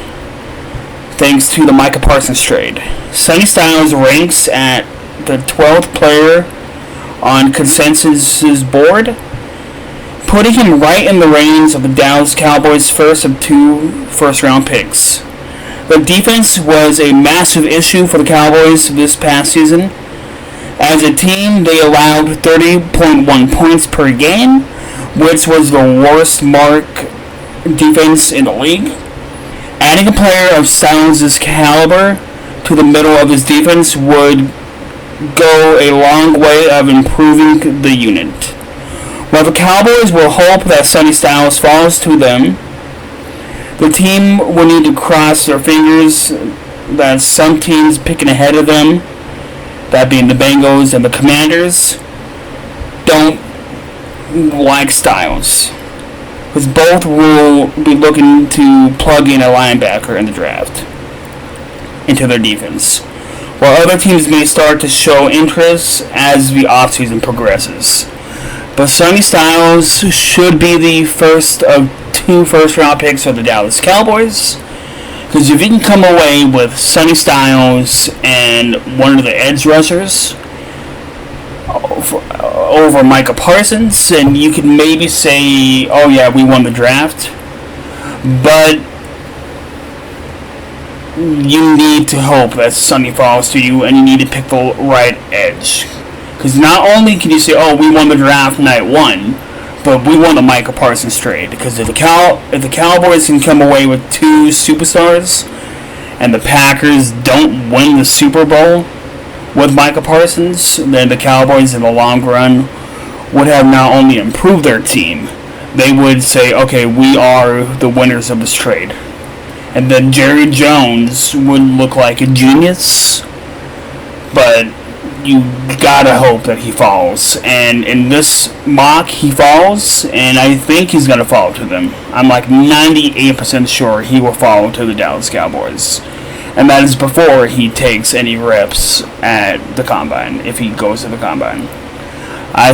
thanks to the Micah Parsons trade. Sonny Styles ranks at the 12th player on Consensus's board, putting him right in the range of the Dallas Cowboys' first of 2 first-round picks. The defense was a massive issue for the Cowboys this past season. As a team, they allowed 30.1 points per game, which was the worst mark defense in the league. Adding a player of Styles' caliber to the middle of his defense would go a long way of improving the unit. While the Cowboys will hope that Sonny Styles falls to them, the team will need to cross their fingers that some teams picking ahead of them, that being the Bengals and the Commanders, don't like Styles, because both will be looking to plug in a linebacker in the draft into their defense, while other teams may start to show interest as the offseason progresses. But Sonny Styles should be the first of 2 first-round picks for the Dallas Cowboys. Because if you can come away with Sonny Styles and one of the edge rushers over Micah Parsons, and you could maybe say, oh yeah, we won the draft. But you need to hope that Sonny falls to you, and you need to pick the right edge. Because not only can you say, oh, we won the draft night 1, but we won the Micah Parsons trade. Because if the Cowboys can come away with 2 superstars, and the Packers don't win the Super Bowl with Micah Parsons, then the Cowboys in the long run would have not only improved their team, they would say, okay, we are the winners of this trade. And then Jerry Jones would look like a genius, but you gotta hope that he falls. And in this mock, he falls, and I think he's gonna fall to them. I'm like 98% sure he will fall to the Dallas Cowboys. And that is before he takes any reps at the Combine, if he goes to the Combine.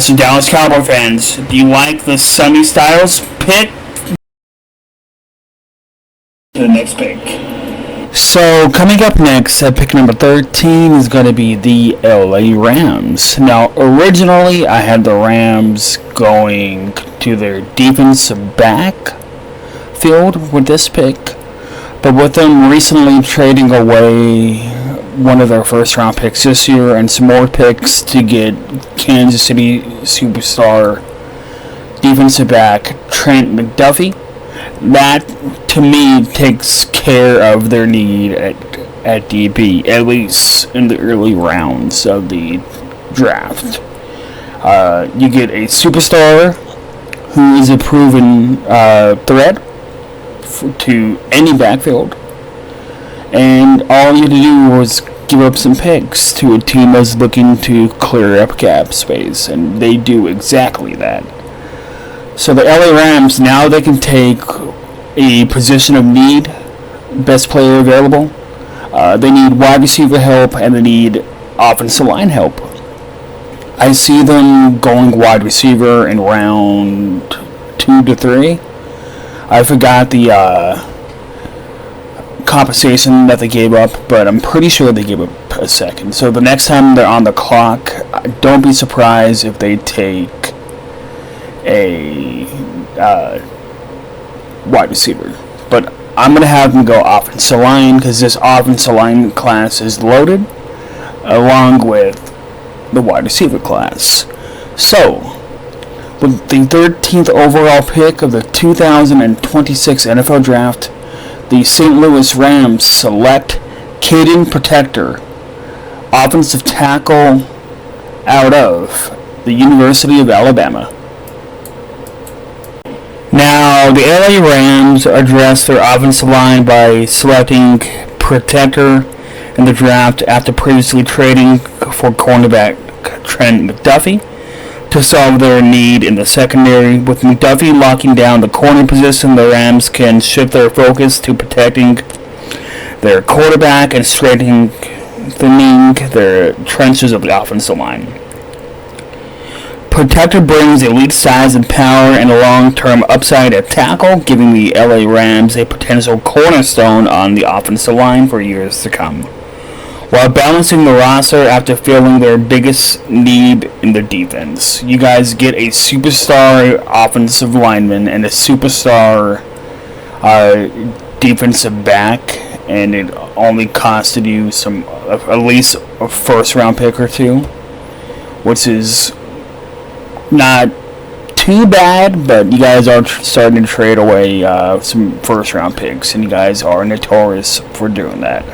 So Dallas Cowboy fans, do you like the Sonny Styles pick? The next pick. So coming up next at pick number 13 is going to be the LA Rams. Now originally I had the Rams going to their defensive back field with this pick, but with them recently trading away one of their first round picks this year and some more picks to get Kansas City superstar defensive back Trent McDuffie, that to me takes care of their need at DB, at least in the early rounds of the draft. You get a superstar who is a proven threat to any backfield, and all you had to do was give up some picks to a team that's looking to clear up cap space, and they do exactly that. So the LA Rams, now they can take a position of need, best player available. They need wide receiver help, and they need offensive line help. I see them going wide receiver in round 2 to 3. I forgot the compensation that they gave up, but I'm pretty sure they gave up a second. So the next time they're on the clock, don't be surprised if they take a wide receiver. But I'm going to have them go offensive line, because this offensive line class is loaded, along with the wide receiver class. So, with the 13th overall pick of the 2026 NFL Draft, the St. Louis Rams select Caden Protector, offensive tackle out of the University of Alabama. Now, the LA Rams addressed their offensive line by selecting Protector in the draft after previously trading for cornerback Trent McDuffie to solve their need in the secondary. With McDuffie locking down the corner position, the Rams can shift their focus to protecting their quarterback and thinning their trenches of the offensive line. Protector brings elite size and power and a long-term upside at tackle, giving the LA Rams a potential cornerstone on the offensive line for years to come, while balancing the roster after filling their biggest need in the defense. You guys get a superstar offensive lineman and a superstar defensive back, and it only costed you at least a first-round pick or 2, which is not too bad, but you guys are starting to trade away some first-round picks, and you guys are notorious for doing that.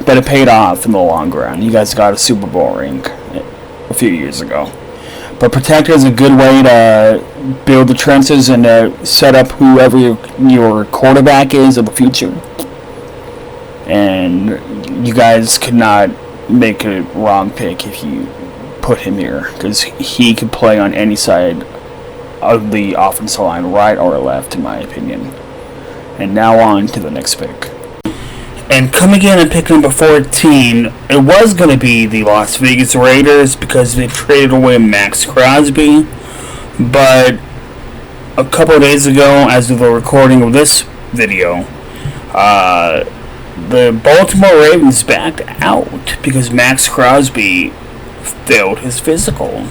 But it paid off in the long run. You guys got a Super Bowl ring a few years ago. But Protector is a good way to build the trenches and to set up whoever your quarterback is of the future. And you guys could not make a wrong pick if you put him here, because he could play on any side of the offensive line, right or left, in my opinion. And now on to the next pick. And coming in at pick number 14, it was going to be the Las Vegas Raiders, because they traded away Max Crosby But a couple of days ago, as of the recording of this video, the Baltimore Ravens backed out because Max Crosby failed his physical.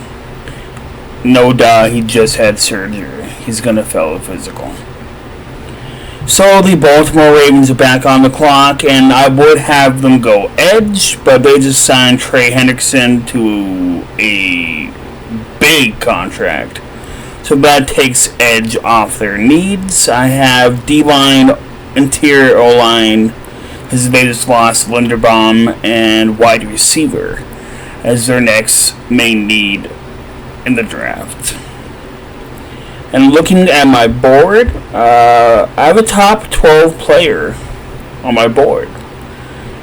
No doubt, he just had surgery. He's going to fail the physical. So the Baltimore Ravens are back on the clock, and I would have them go edge, but they just signed Trey Hendrickson to a big contract. So that takes edge off their needs. I have D-line, interior O-line, as they just lost Linderbaum, and wide receiver as their next main need in the draft. And looking at my board, I have a top 12 player on my board.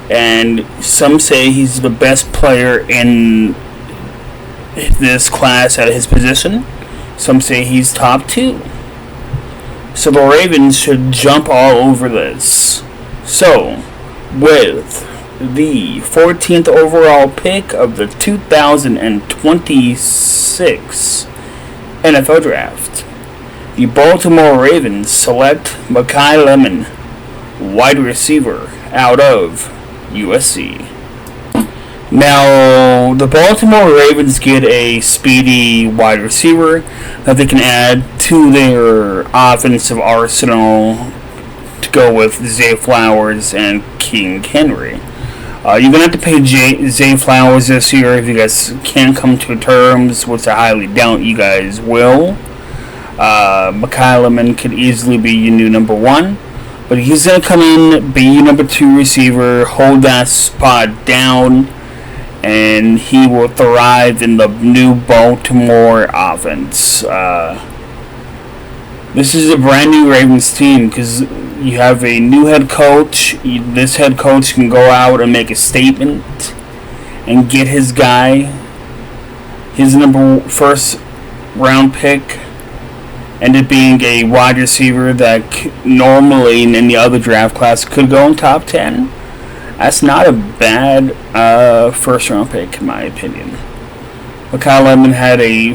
And some say he's the best player in this class at his position. Some say he's top 2. So the Ravens should jump all over this. So, with the 14th overall pick of the 2026 NFL Draft, the Baltimore Ravens select Mekhi Lemon, wide receiver out of USC. Now, the Baltimore Ravens get a speedy wide receiver that they can add to their offensive arsenal to go with Zay Flowers and King Henry. You're going to have to pay Zay Flowers this year if you guys can't come to terms, which I highly doubt you guys will. Mekhi Lemon could easily be your new number 1. But he's going to come in, be your number 2 receiver, hold that spot down, and he will thrive in the new Baltimore offense. This is a brand new Ravens team because you have a new head coach. This head coach can go out and make a statement and get his guy, his first round pick, ended being a wide receiver that normally in any other draft class could go in top 10. That's not a bad first round pick in my opinion. Mekhi Lemon had a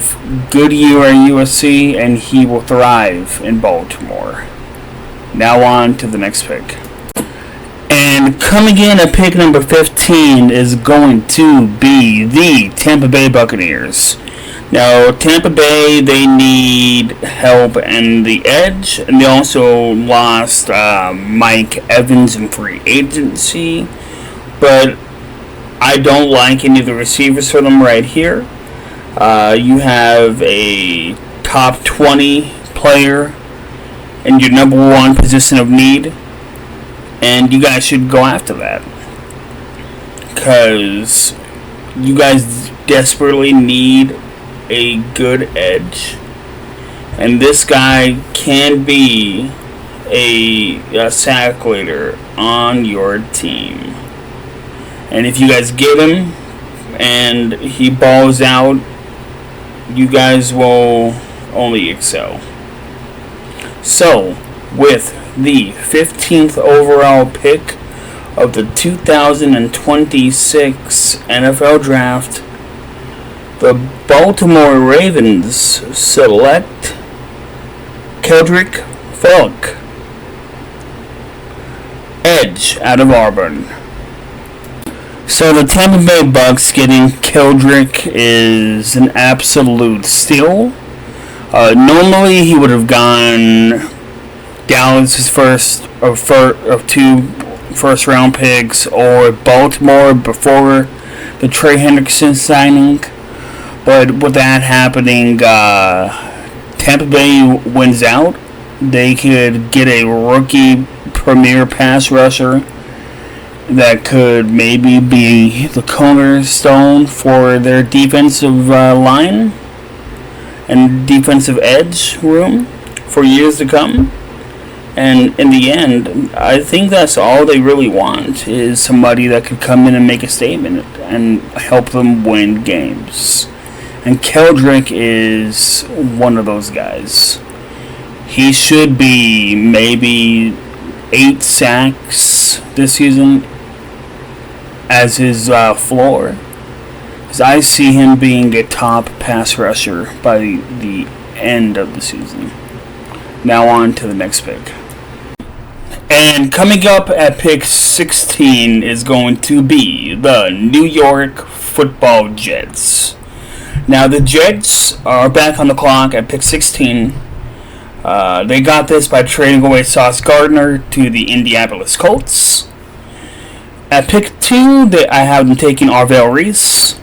good year at USC, and he will thrive in Baltimore. Now on to the next pick. And coming in at pick number 15 is going to be the Tampa Bay Buccaneers. Now, Tampa Bay, they need help in the edge, and they also lost Mike Evans in free agency, but I don't like any of the receivers for them right here. You have a top 20 player in your number 1 position of need, and you guys should go after that because you guys desperately need a good edge, and this guy can be a sack leader on your team. And if you guys get him and he balls out, you guys will only excel. So, with the 15th overall pick of the 2026 NFL Draft, the Baltimore Ravens select Keldrick Falk, edge out of Auburn. So the Tampa Bay Bucks getting Keldrick is an absolute steal. Normally he would have gone Dallas' first of 2 first round picks, or Baltimore before the Trey Hendrickson signing. But with that happening, Tampa Bay wins out. They could get a rookie premier pass rusher that could maybe be the cornerstone for their defensive line and defensive edge room for years to come. And in the end, I think that's all they really want, is somebody that could come in and make a statement and help them win games. And Keldrick is one of those guys. He should be maybe 8 sacks this season as his floor. because I see him being a top pass rusher by the end of the season. Now on to the next pick. And coming up at pick 16 is going to be the New York Football Jets. Now the Jets are back on the clock at pick 16. They got this by trading away Sauce Gardner to the Indianapolis Colts. At pick 2, I have them taking Arvell Reese,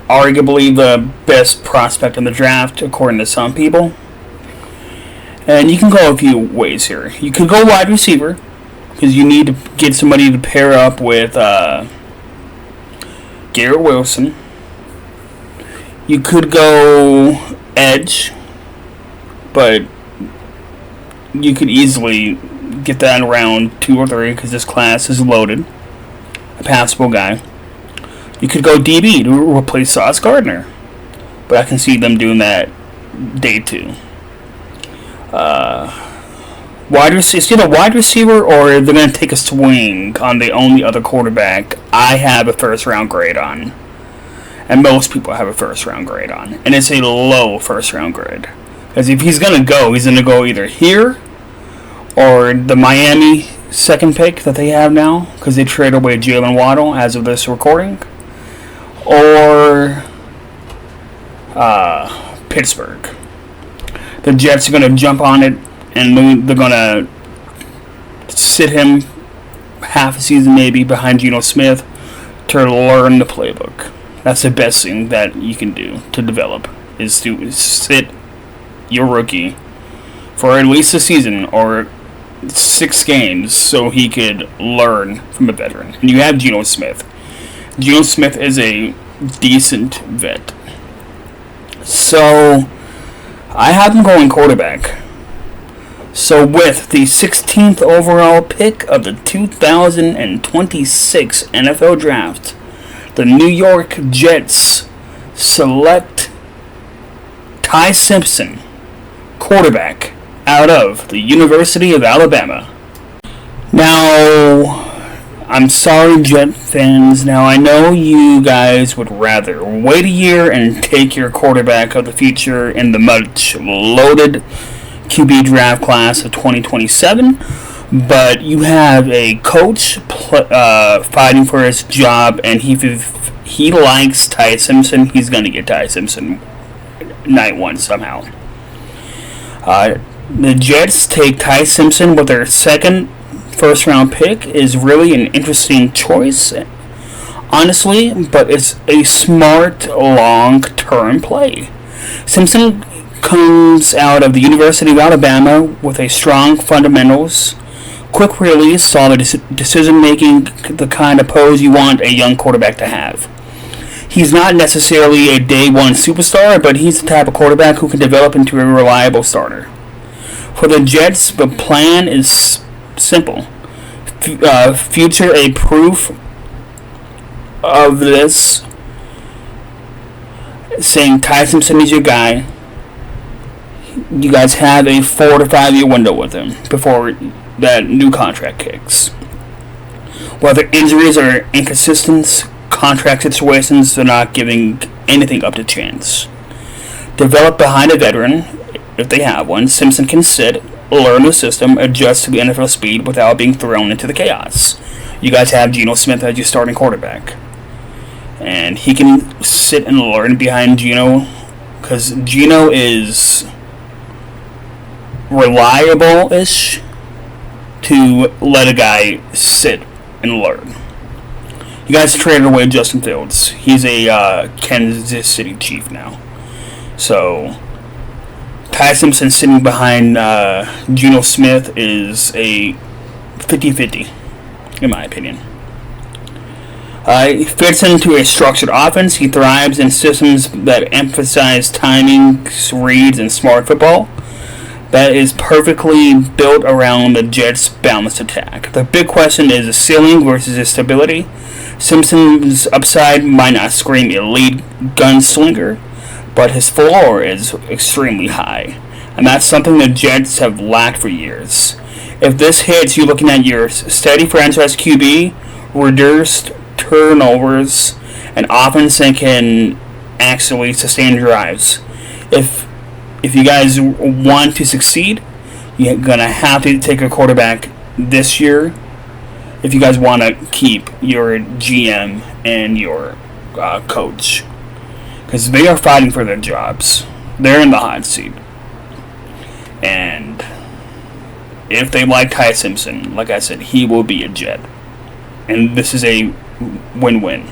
arguably the best prospect in the draft according to some people. And you can go a few ways here. You could go wide receiver, because you need to get somebody to pair up with Garrett Wilson. You could go edge, but you could easily get that in round 2 or 3, because this class is loaded. A passable guy. You could go DB to replace Sauce Gardner, but I can see them doing that day 2. It's either wide receiver or they're going to take a swing on the only other quarterback I have a first round grade on. And most people have a first round grade on. And it's a low first round grade. Because if he's going to go either here or the Miami second pick that they have now, because they traded away Jalen Waddle as of this recording, or Pittsburgh. The Jets are going to jump on it, and they're going to sit him half a season maybe behind Geno Smith to learn the playbook. That's the best thing that you can do to develop, is to sit your rookie for at least a season or 6 games so he could learn from a veteran. And you have Geno Smith. Geno Smith is a decent vet. So I have him going quarterback. So with the 16th overall pick of the 2026 NFL Draft, the New York Jets select Ty Simpson, quarterback, out of the University of Alabama. Now, I'm sorry, Jet fans. Now, I know you guys would rather wait a year and take your quarterback of the future in the much loaded QB draft class of 2027, but you have a coach fighting for his job, and if he likes Ty Simpson, he's going to get Ty Simpson night 1 somehow. The Jets take Ty Simpson with their second first-round pick is really an interesting choice, honestly, but it's a smart, long-term play. Simpson comes out of the University of Alabama with a strong fundamentals, quick release, solid decision-making, the kind of pose you want a young quarterback to have. He's not necessarily a day-one superstar, but he's the type of quarterback who can develop into a reliable starter. For the Jets, the plan is simple. Future a proof of this, saying Ty Simpson is your guy. You guys have a 4 to 5 year window with him before that new contract kicks. Whether injuries or inconsistent contract situations, they're not giving anything up to chance. Develop behind a veteran, if they have one. Simpson can sit, learn the system, adjust to the NFL speed without being thrown into the chaos. You guys have Geno Smith as your starting quarterback, and he can sit and learn behind Geno, because Geno is reliable-ish to let a guy sit and learn. You guys traded away Justin Fields. He's a Kansas City Chief now. So Ty Simpson sitting behind Geno Smith is a 50-50, in my opinion. He fits into a structured offense. He thrives in systems that emphasize timing, reads, and smart football. That is perfectly built around the Jets' balanced attack. The big question is the ceiling versus his stability. Simpson's upside might not scream elite gunslinger, but his floor is extremely high, and that's something the Jets have lacked for years. If this hits, you're looking at your steady franchise QB, reduced turnovers, an offense that can actually sustain drives. If you guys want to succeed, you're gonna have to take a quarterback this year. If you guys want to keep your GM and your coach, because they are fighting for their jobs, they're in the hot seat. And if they like Ty Simpson, like I said, he will be a Jet. And this is a win-win.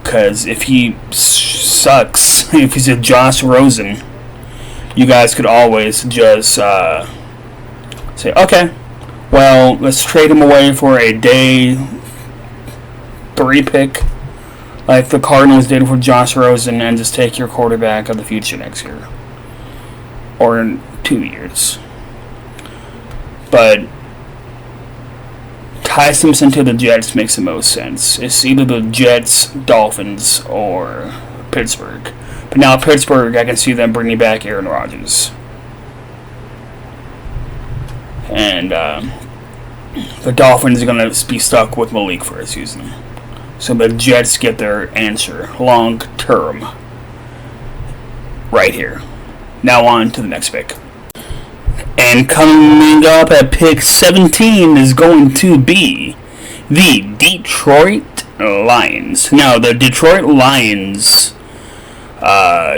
Because if he sucks, if he's a Josh Rosen, you guys could always just say, okay, well, let's trade him away for a day 3 pick, like the Cardinals did for Josh Rosen, and just take your quarterback of the future next year. Or in 2 years. But Ty Simpson to the Jets makes the most sense. It's either the Jets, Dolphins, or Pittsburgh. But now Pittsburgh, I can see them bringing back Aaron Rodgers. And the Dolphins are going to be stuck with Malik for a season. So the Jets get their answer long term right here. Now on to the next pick. And coming up at pick 17 is going to be the Detroit Lions. Now, the Detroit Lions,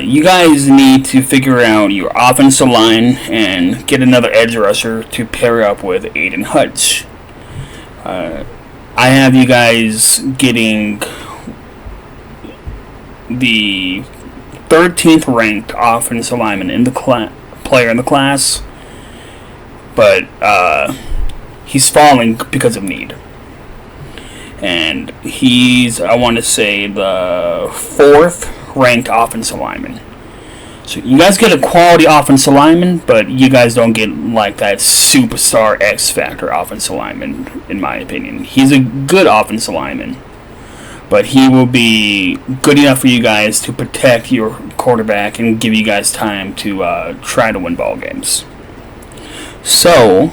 you guys need to figure out your offensive line and get another edge rusher to pair up with Aiden Hutch. I have you guys getting the 13th ranked offensive lineman in the player in the class. But he's falling because of need. And he's, I want to say, the 4th ranked offensive lineman. So you guys get a quality offensive lineman, but you guys don't get like that superstar X Factor offensive lineman, in my opinion. He's a good offensive lineman, but he will be good enough for you guys to protect your quarterback and give you guys time to try to win ball games. So,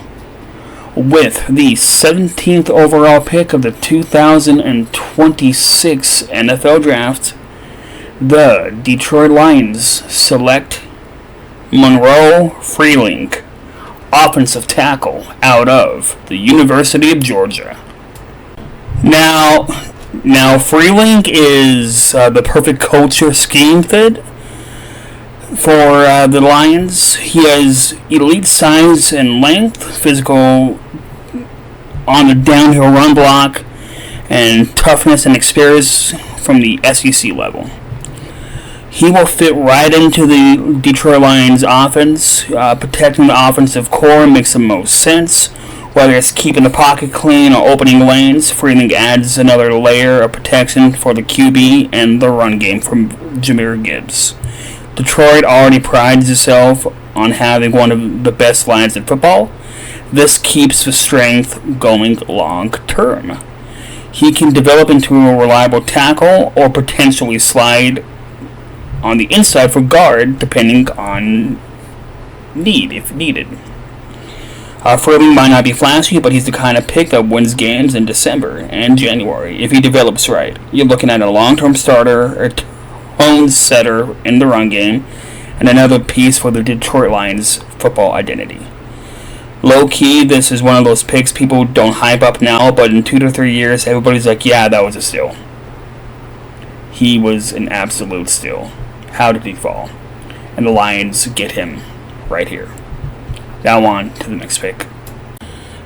with the 17th overall pick of the 2026 NFL Draft, the Detroit Lions select Monroe Freeling, offensive tackle out of the University of Georgia. Now Freeling is the perfect culture scheme fit for the Lions. He has elite size and length, physical on the downhill run block, and toughness and experience from the SEC level. He will fit right into the Detroit Lions offense. Protecting the offensive core makes the most sense. Whether it's keeping the pocket clean or opening lanes, Freeling adds another layer of protection for the QB and the run game from Jahmyr Gibbs. Detroit already prides itself on having one of the best lines in football. This keeps the strength going long term. He can develop into a reliable tackle or potentially slide on the inside for guard depending on need, if needed. Freeling might not be flashy, but he's the kind of pick that wins games in December and January if he develops right. You're looking at a long-term starter, a tone setter in the run game, and another piece for the Detroit Lions football identity. Low-key, this is one of those picks people don't hype up now, but in 2 to 3 years, everybody's like, yeah, that was a steal. He was an absolute steal. How did he fall? And the Lions get him right here. Now on to the next pick.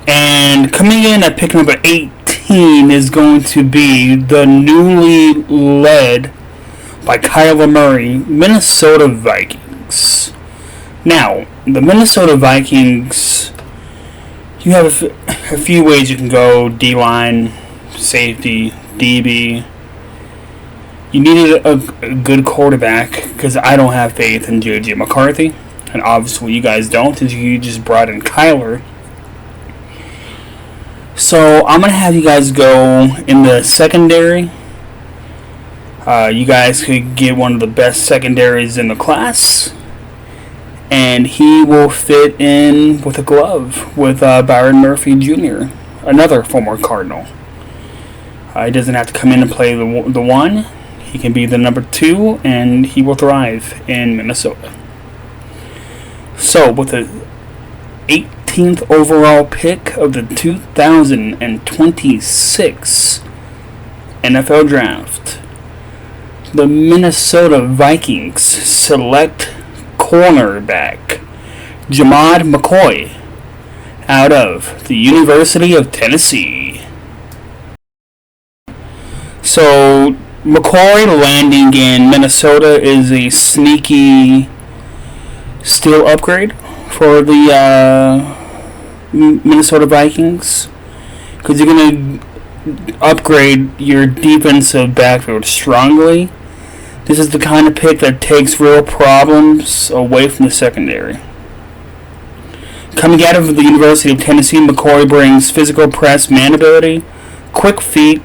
And coming in at pick number 18 is going to be the newly led by Kyler Murray Minnesota Vikings. Now, the Minnesota Vikings, you have a few ways you can go. D-line, safety, DB. You needed a good quarterback because I don't have faith in J.J. McCarthy. And obviously you guys don't, because you just brought in Kyler. So I'm going to have you guys go in the secondary. You guys could get one of the best secondaries in the class. And he will fit in with a glove with Byron Murphy Jr., another former Cardinal. He doesn't have to come in and play the 1. He can be the number 2, and he will thrive in Minnesota. So, with the 18th overall pick of the 2026 NFL Draft, the Minnesota Vikings select cornerback Jamad McCoy out of the University of Tennessee. So, McCoy landing in Minnesota is a sneaky steal upgrade for the Minnesota Vikings, because you're going to upgrade your defensive backfield strongly. This is the kind of pick that takes real problems away from the secondary. Coming out of the University of Tennessee, McCoy brings physical press man ability, quick feet,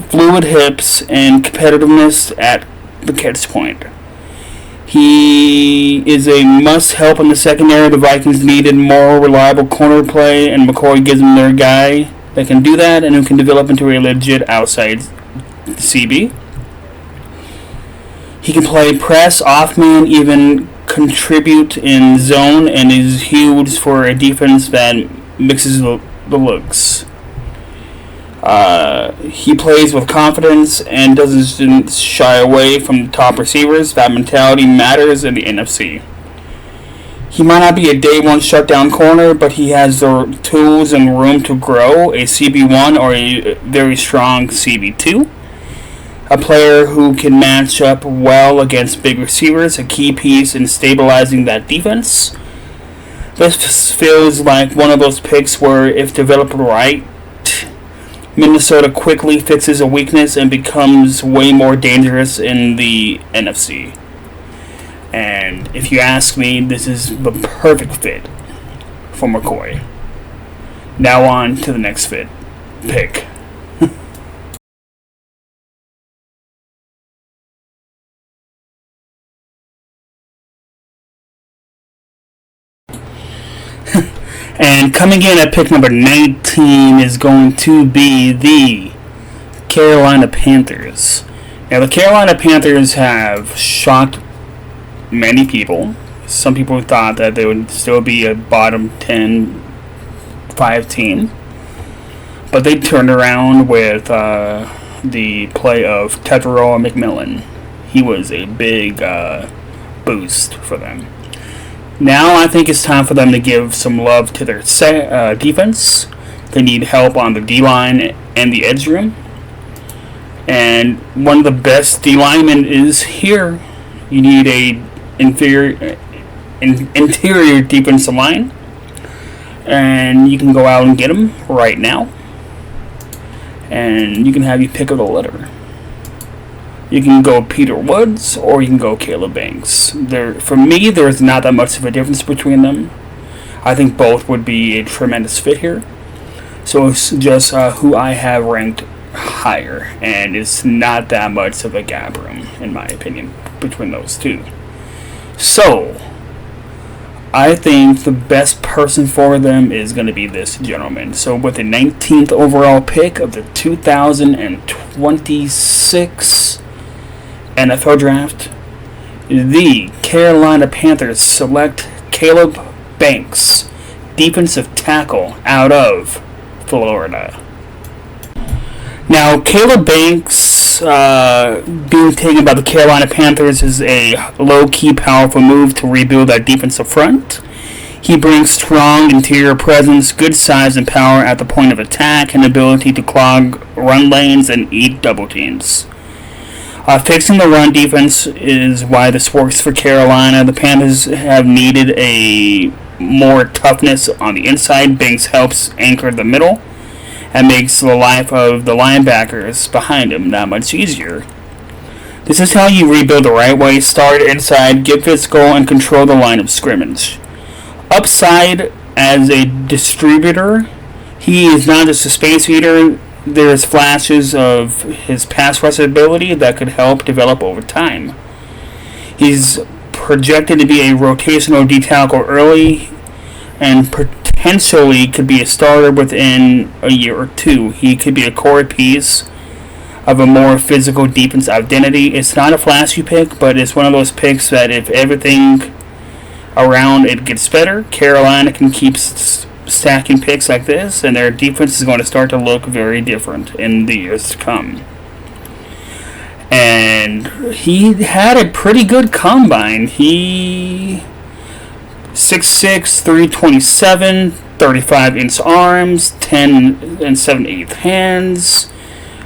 fluid hips, and competitiveness at the catch point. He is a must-help in the secondary. The Vikings needed more reliable corner play, and McCoy gives them their guy that can do that and who can develop into a legit outside CB. He can play press, off-man, even contribute in zone, and is huge for a defense that mixes the looks. He plays with confidence and doesn't shy away from top receivers. That mentality matters in the NFC. He might not be a day one shutdown corner, but he has the tools and room to grow a CB1 or a very strong CB2. A player who can match up well against big receivers, a key piece in stabilizing that defense. This feels like one of those picks where, if developed right, Minnesota quickly fixes a weakness and becomes way more dangerous in the NFC. And if you ask me, this is the perfect fit for McCoy. Now on to the next pick. And coming in at pick number 19 is going to be the Carolina Panthers. Now, the Carolina Panthers have shocked many people. Some people thought that they would still be a bottom 10-5 team. But they turned around with the play of Tetairoa McMillan. He was a big boost for them. Now I think it's time for them to give some love to their defense. They need help on the D-line and the edge room. And one of the best D-linemen is here. You need a interior defensive line. And you can go out and get them right now. And you can have you pick of the litter. You can go Peter Woods, or you can go Caleb Banks. For me, there's not that much of a difference between them. I think both would be a tremendous fit here. So it's just who I have ranked higher, and it's not that much of a gap room, in my opinion, between those two. So, I think the best person for them is going to be this gentleman. So with the 19th overall pick of the 2026 NFL Draft, the Carolina Panthers select Caleb Banks, defensive tackle out of Florida. Now, Caleb Banks being taken by the Carolina Panthers is a low-key, powerful move to rebuild that defensive front. He brings strong interior presence, good size and power at the point of attack, and ability to clog run lanes and eat double teams. Fixing the run defense is why this works for Carolina. The Panthers have needed a more toughness on the inside. Banks helps anchor the middle and makes the life of the linebackers behind him that much easier. This is how you rebuild the right way. Start inside, get physical, and control the line of scrimmage. Upside as a distributor, he is not just a space eater. There's flashes of his pass rush ability that could help develop over time. He's projected to be a rotational D tackle early and potentially could be a starter within a year or two. He could be a core piece of a more physical defense identity. It's not a flashy pick, but it's one of those picks that if everything around it gets better, Carolina can keep stacking picks like this, and their defense is going to start to look very different in the years to come. And he had a pretty good combine. He 6'6", 327, 35-inch arms, 10 and 7/8 hands,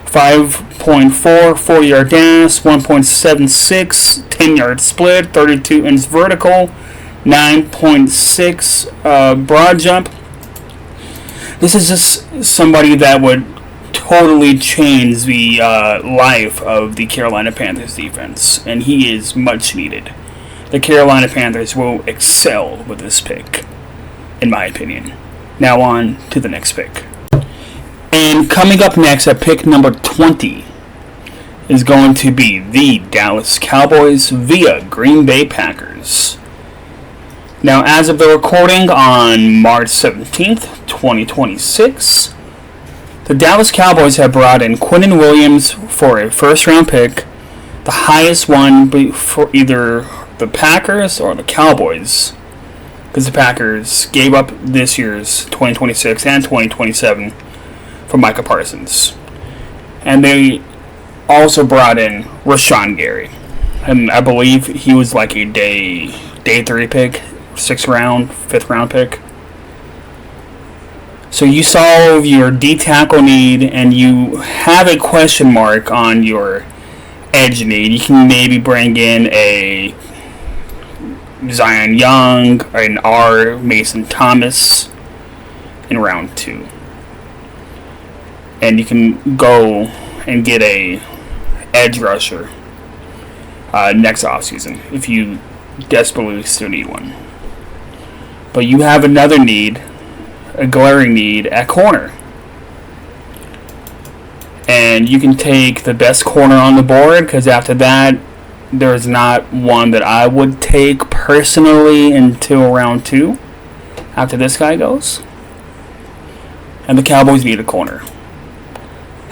5.4 4-yard dash, 1.76 10-yard split, 32-inch vertical, 9.6 broad jump. This is just somebody that would totally change the life of the Carolina Panthers defense, and he is much needed. The Carolina Panthers will excel with this pick, in my opinion. Now on to the next pick. And coming up next at pick number 20 is going to be the Dallas Cowboys via Green Bay Packers. Now, as of the recording on March 17th, 2026, the Dallas Cowboys have brought in Quinnen Williams for a first-round pick, the highest one for either the Packers or the Cowboys, because the Packers gave up this year's 2026 and 2027 for Micah Parsons. And they also brought in Rashawn Gary, and I believe he was like a day 3 pick, 6th round, 5th round pick. So you solve your D-tackle need, and you have a question mark on your edge need. You can maybe bring in a Zion Young or an R. Mason Thomas in round 2. And you can go and get a edge rusher next offseason if you desperately still need one. But you have another need, a glaring need at corner. And you can take the best corner on the board, because after that, there's not one that I would take personally until round 2, after this guy goes. And the Cowboys need a corner.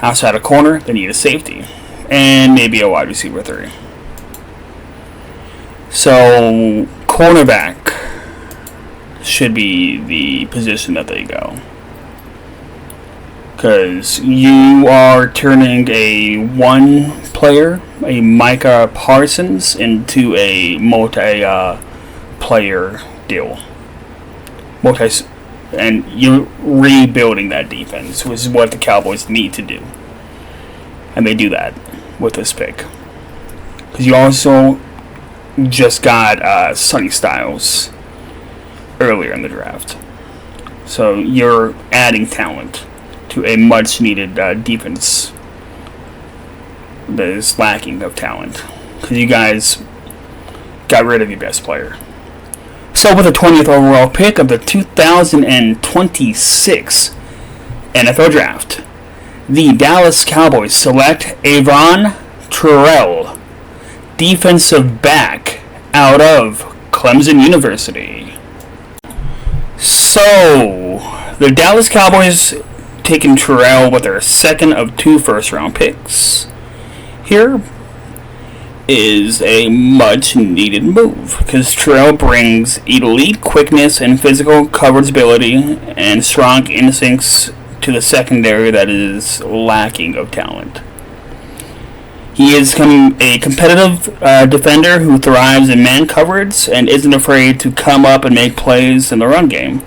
Outside a corner, they need a safety. And maybe a wide receiver 3. So, cornerback should be the position that they go. Because you are turning a one player, a Micah Parsons, into a multi-player deal. And you're rebuilding that defense, which is what the Cowboys need to do. And they do that with this pick. Because you also just got Sonny Styles earlier in the draft. So you're adding talent to a much needed defense that is lacking of talent, because you guys got rid of your best player. So with the 20th overall pick of the 2026 NFL Draft, the Dallas Cowboys select Avon Terrell, defensive back out of Clemson University. So, the Dallas Cowboys taking Terrell with their second of 2 first-round picks. Here is a much-needed move, because Terrell brings elite quickness and physical coverage ability and strong instincts to the secondary that is lacking of talent. He is a competitive defender who thrives in man coverage and isn't afraid to come up and make plays in the run game.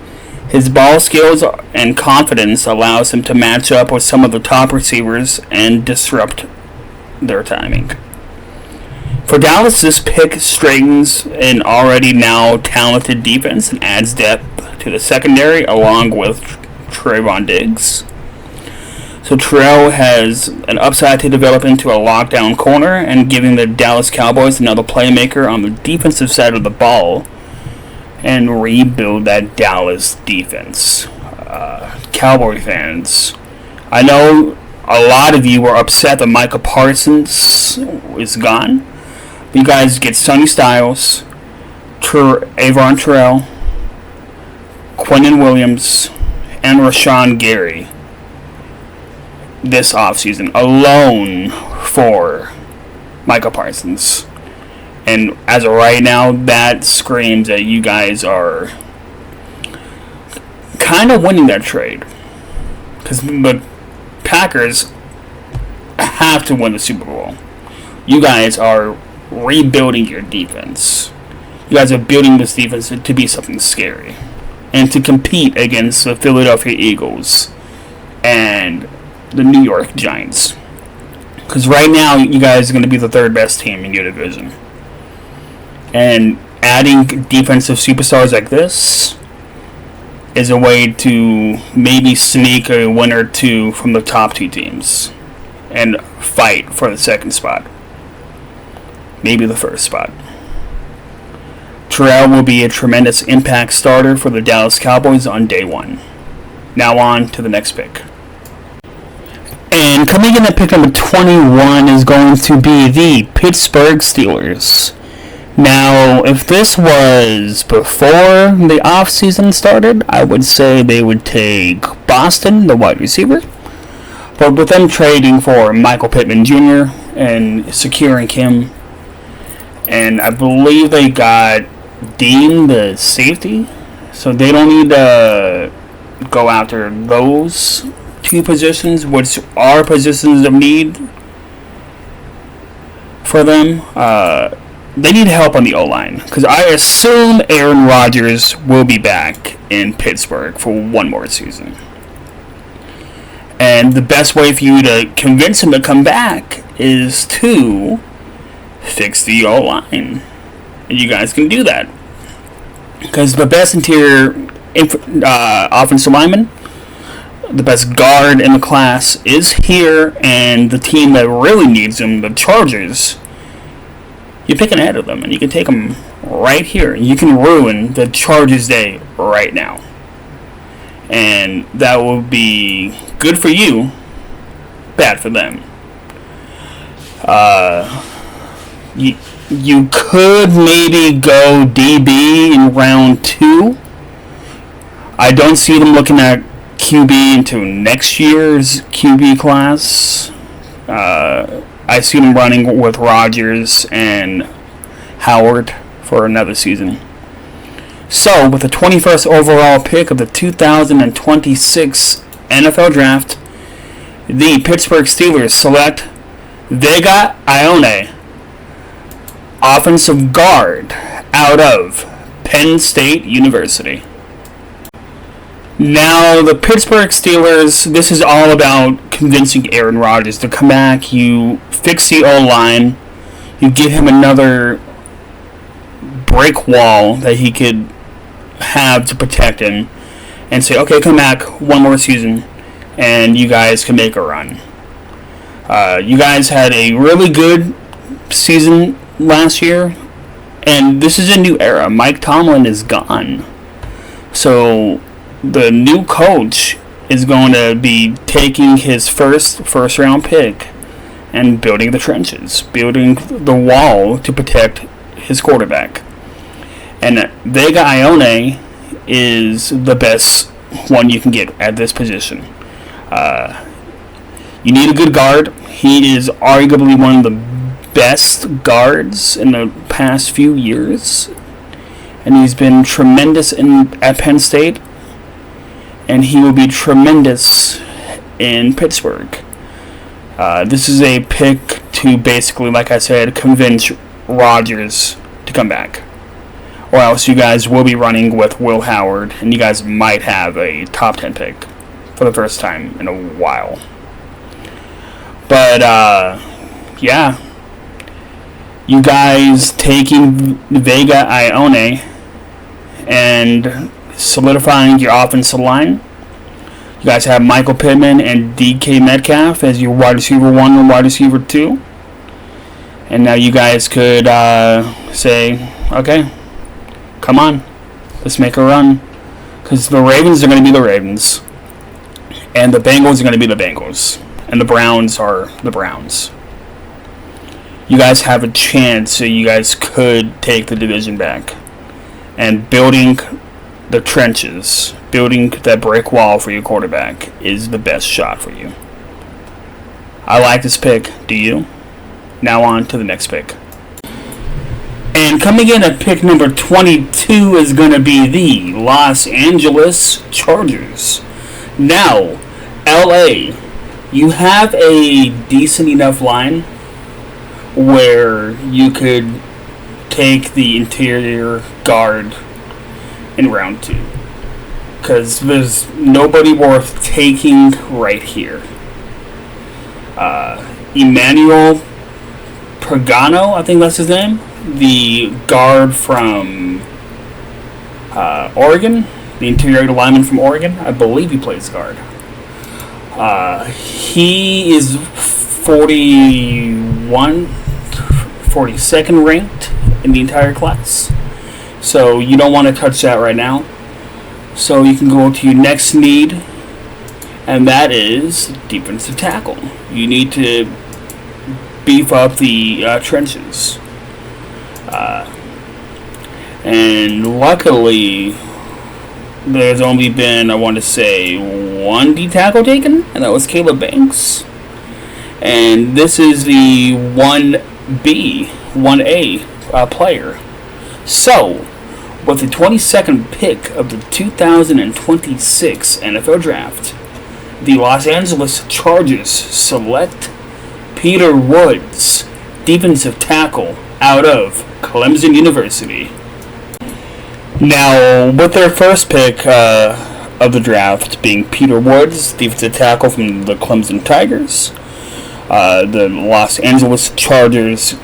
His ball skills and confidence allows him to match up with some of the top receivers and disrupt their timing. For Dallas, this pick straightens an already now talented defense and adds depth to the secondary along with Trayvon Diggs. So Terrell has an upside to develop into a lockdown corner, and giving the Dallas Cowboys another playmaker on the defensive side of the ball and rebuild that Dallas defense. Cowboy fans, I know a lot of you were upset that Micah Parsons is gone. You guys get Sonny Styles, Avon Terrell, Quinnen Williams and Rashawn Gary this offseason alone for Micah Parsons. And as of right now, that screams that you guys are kind of winning that trade. Because the Packers have to win the Super Bowl. You guys are rebuilding your defense. You guys are building this defense to be something scary. And to compete against the Philadelphia Eagles and the New York Giants. Because right now, you guys are going to be the third best team in your division. And adding defensive superstars like this is a way to maybe sneak a win or two from the top two teams and fight for the second spot. Maybe the first spot. Terrell will be a tremendous impact starter for the Dallas Cowboys on day one. Now on to the next pick. And coming in at pick number 21 is going to be the Pittsburgh Steelers. Now, if this was before the offseason started, I would say they would take Boston, the wide receiver. But with them trading for Michael Pittman Jr. and securing him, and I believe they got Dean, the safety, so they don't need to go after those two positions, which are positions of need for them. They need help on the O-line, because I assume Aaron Rodgers will be back in Pittsburgh for one more season. And the best way for you to convince him to come back is to fix the O-line. And you guys can do that. Because the best interior offensive lineman, the best guard in the class is here, and the team that really needs him, the Chargers, you're picking ahead of them, and you can take them right here. You can ruin the Chargers' day right now. And that will be good for you, bad for them. You could maybe go DB in round 2. I don't see them looking at QB into next year's QB class. I see them running with Rodgers and Howard for another season. So, with the 21st overall pick of the 2026 NFL Draft, the Pittsburgh Steelers select Vega Ione, offensive guard out of Penn State University. Now, the Pittsburgh Steelers, this is all about convincing Aaron Rodgers to come back. You fix the O-line. You give him another brick wall that he could have to protect him. And say, okay, come back one more season, and you guys can make a run. You guys had a really good season last year, and this is a new era. Mike Tomlin is gone. So the new coach is going to be taking his first round pick and building the trenches, building the wall to protect his quarterback. And Vega Ione is the best one you can get at this position. You need a good guard. He is arguably one of the best guards in the past few years, and he's been tremendous at Penn State, and he will be tremendous in Pittsburgh. This is a pick to basically, like I said, convince Rodgers to come back, or else you guys will be running with Will Howard, and you guys might have a top 10 pick for the first time in a while. But yeah, you guys taking Vega Ione and solidifying your offensive line. You guys have Michael Pittman and DK Metcalf as your wide receiver 1 and wide receiver 2. And now you guys could say, okay, come on, let's make a run. Because the Ravens are going to be the Ravens. And the Bengals are going to be the Bengals. And the Browns are the Browns. You guys have a chance, so you guys could take the division back. And building the trenches, building that brick wall for your quarterback, is the best shot for you. I like this pick. Do you? Now on to the next pick. And coming in at pick number 22 is going to be the Los Angeles Chargers. Now, LA, you have a decent enough line where you could take the interior guard in round 2. Because there's nobody worth taking right here. Emmanuel Pagano, I think that's his name. The guard from Oregon. The interior lineman from Oregon. I believe he plays guard. He is 42nd ranked in the entire class. So you don't want to touch that right now. So you can go to your next need, and that is defensive tackle. You need to beef up the trenches. And luckily, there's only been, I want to say, one D tackle taken, and that was Caleb Banks. And this is the 1B, 1A player. So, with the 22nd pick of the 2026 NFL Draft, the Los Angeles Chargers select Peter Woods, defensive tackle out of Clemson University. Now, with their first pick of the draft being Peter Woods, defensive tackle from the Clemson Tigers, the Los Angeles Chargers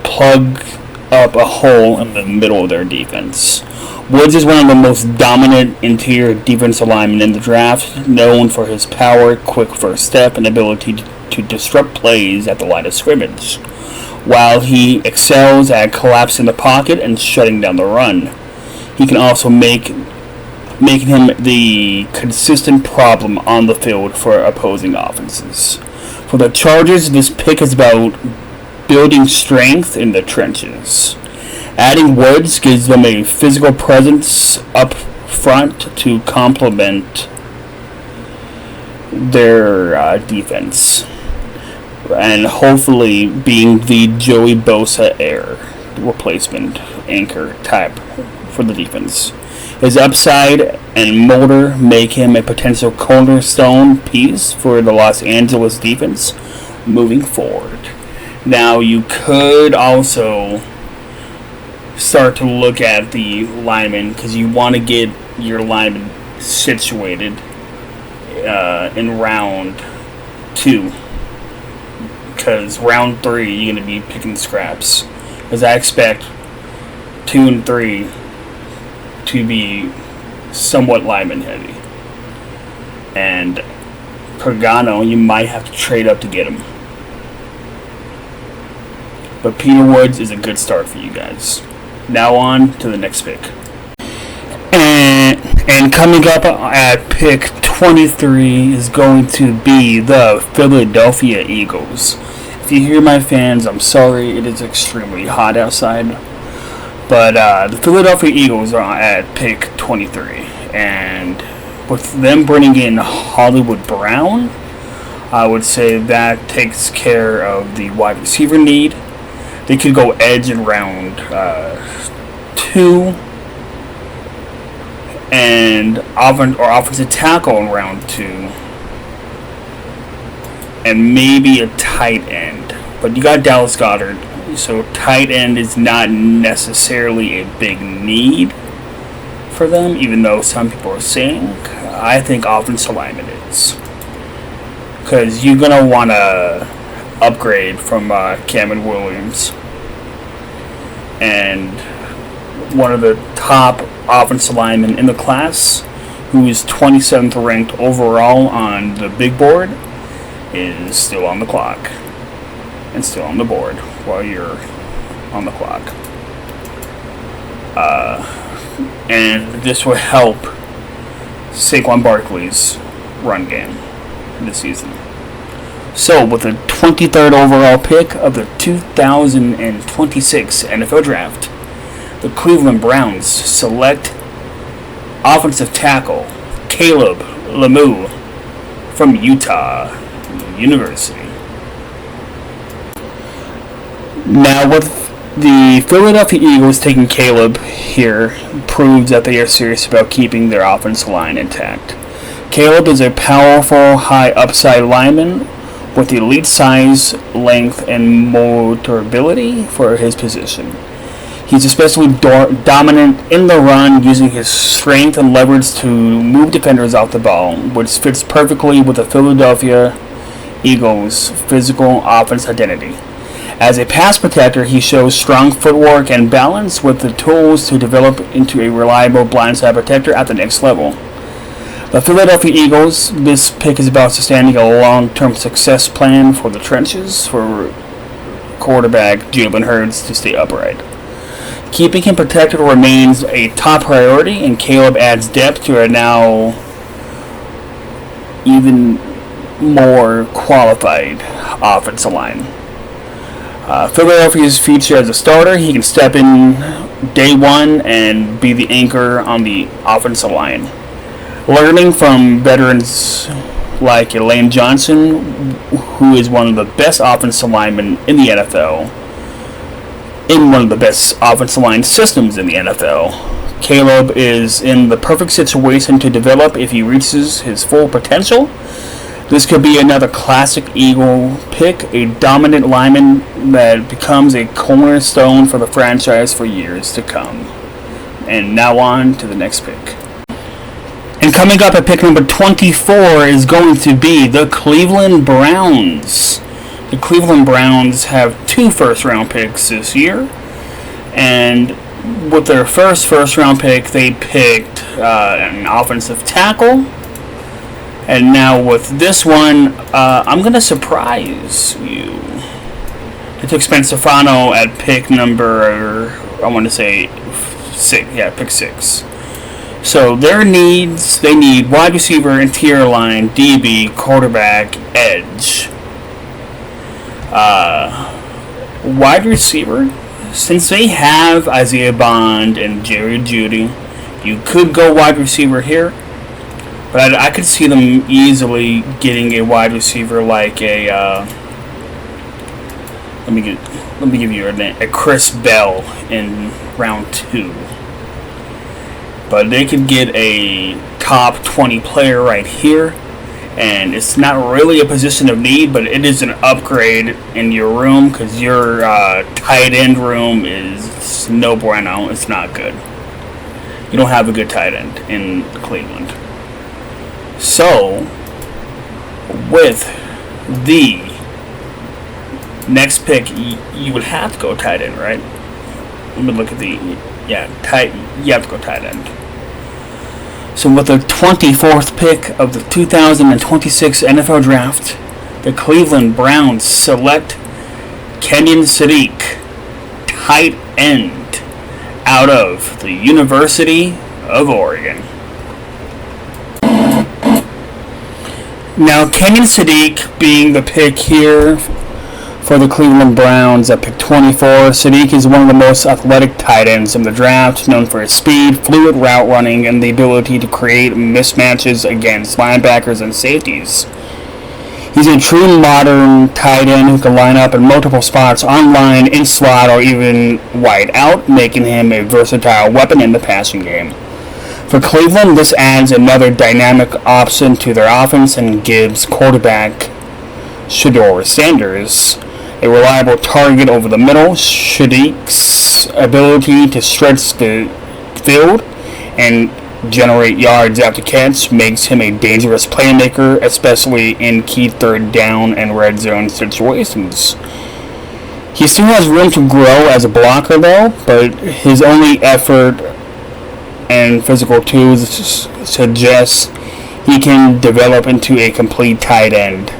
plug up a hole in the middle of their defense. Woods is one of the most dominant interior defensive linemen in the draft, known for his power, quick first step, and ability to disrupt plays at the line of scrimmage, while he excels at collapsing the pocket and shutting down the run. He can also making him the consistent problem on the field for opposing offenses. For the Chargers, this pick is about building strength in the trenches. Adding Woods gives them a physical presence up front to complement their defense, and hopefully being the Joey Bosa replacement anchor type for the defense. His upside and motor make him a potential cornerstone piece for the Los Angeles defense moving forward. Now, you could also start to look at the linemen, because you want to get your linemen situated in round 2. Because round 3, you're going to be picking scraps. Because I expect 2 and 3 to be somewhat lineman heavy. And Pagano, you might have to trade up to get him. But Peter Woods is a good start for you guys. Now on to the next pick. And coming up at pick 23 is going to be the Philadelphia Eagles. If you hear my fans, I'm sorry, it is extremely hot outside. But the Philadelphia Eagles are at pick 23. And with them bringing in Hollywood Brown, I would say that takes care of the wide receiver need. They could go edge in round 2, and offensive tackle in round 2, and maybe a tight end. But you got Dallas Goedert, so tight end is not necessarily a big need for them, even though some people are saying. I think offensive lineman is, because you're gonna want to upgrade from Cameron Williams, and one of the top offensive linemen in the class, who is 27th ranked overall on the big board, is still on the clock and still on the board while you're on the clock. And this will help Saquon Barkley's run game this season. So, with the 23rd overall pick of the 2026 NFL Draft, the Cleveland Browns select offensive tackle Caleb Lemieux from Utah University. Now, with the Philadelphia Eagles taking Caleb here proves that they are serious about keeping their offensive line intact. Caleb is a powerful, high upside lineman with elite size, length, and motorability for his position. He's especially dominant in the run, using his strength and leverage to move defenders off the ball, which fits perfectly with the Philadelphia Eagles' physical offense identity. As a pass protector, he shows strong footwork and balance with the tools to develop into a reliable blindside protector at the next level. The Philadelphia Eagles, this pick is about sustaining a long-term success plan for the trenches for quarterback Jalen Hurts to stay upright. Keeping him protected remains a top priority, and Caleb adds depth to a now even more qualified offensive line. Philadelphia's future as a starter, he can step in day one and be the anchor on the offensive line. Learning from veterans like Elaine Johnson, who is one of the best offensive linemen in the NFL, in one of the best offensive line systems in the NFL, Caleb is in the perfect situation to develop if he reaches his full potential. This could be another classic Eagle pick, a dominant lineman that becomes a cornerstone for the franchise for years to come. And now on to the next pick. And coming up at pick number 24 is going to be the Cleveland Browns. The Cleveland Browns have 2 first-round picks this year. And with their first-round pick, they picked an offensive tackle. And now with this one, I'm going to surprise you. They took Fano at pick number, I want to say 6. Yeah, pick 6. So their needs, they need wide receiver, interior line, DB, quarterback, edge. Wide receiver, since they have Isaiah Bond and Jerry Jeudy, you could go wide receiver here. But I could see them easily getting a wide receiver like a let me give you a Chris Bell in round 2. But they could get a top 20 player right here, and it's not really a position of need, but it is an upgrade in your room because your tight end room is no bueno. It's not good. You don't have a good tight end in Cleveland. So, with the next pick, you would have to go tight end, right? Let me look at you have to go tight end. So with the 24th pick of the 2026 NFL Draft, the Cleveland Browns select Kenyon Sadiq, tight end, out of the University of Oregon. Now, Kenyon Sadiq being the pick here for the Cleveland Browns at pick 24. Sadiq is one of the most athletic tight ends in the draft, known for his speed, fluid route running, and the ability to create mismatches against linebackers and safeties. He's a true modern tight end who can line up in multiple spots on line, in slot, or even wide out, making him a versatile weapon in the passing game. For Cleveland, this adds another dynamic option to their offense and gives quarterback Shedeur Sanders a reliable target over the middle. Sadiq's ability to stretch the field and generate yards after catch makes him a dangerous playmaker, especially in key third down and red zone situations. He still has room to grow as a blocker though, but his only effort and physical tools suggest he can develop into a complete tight end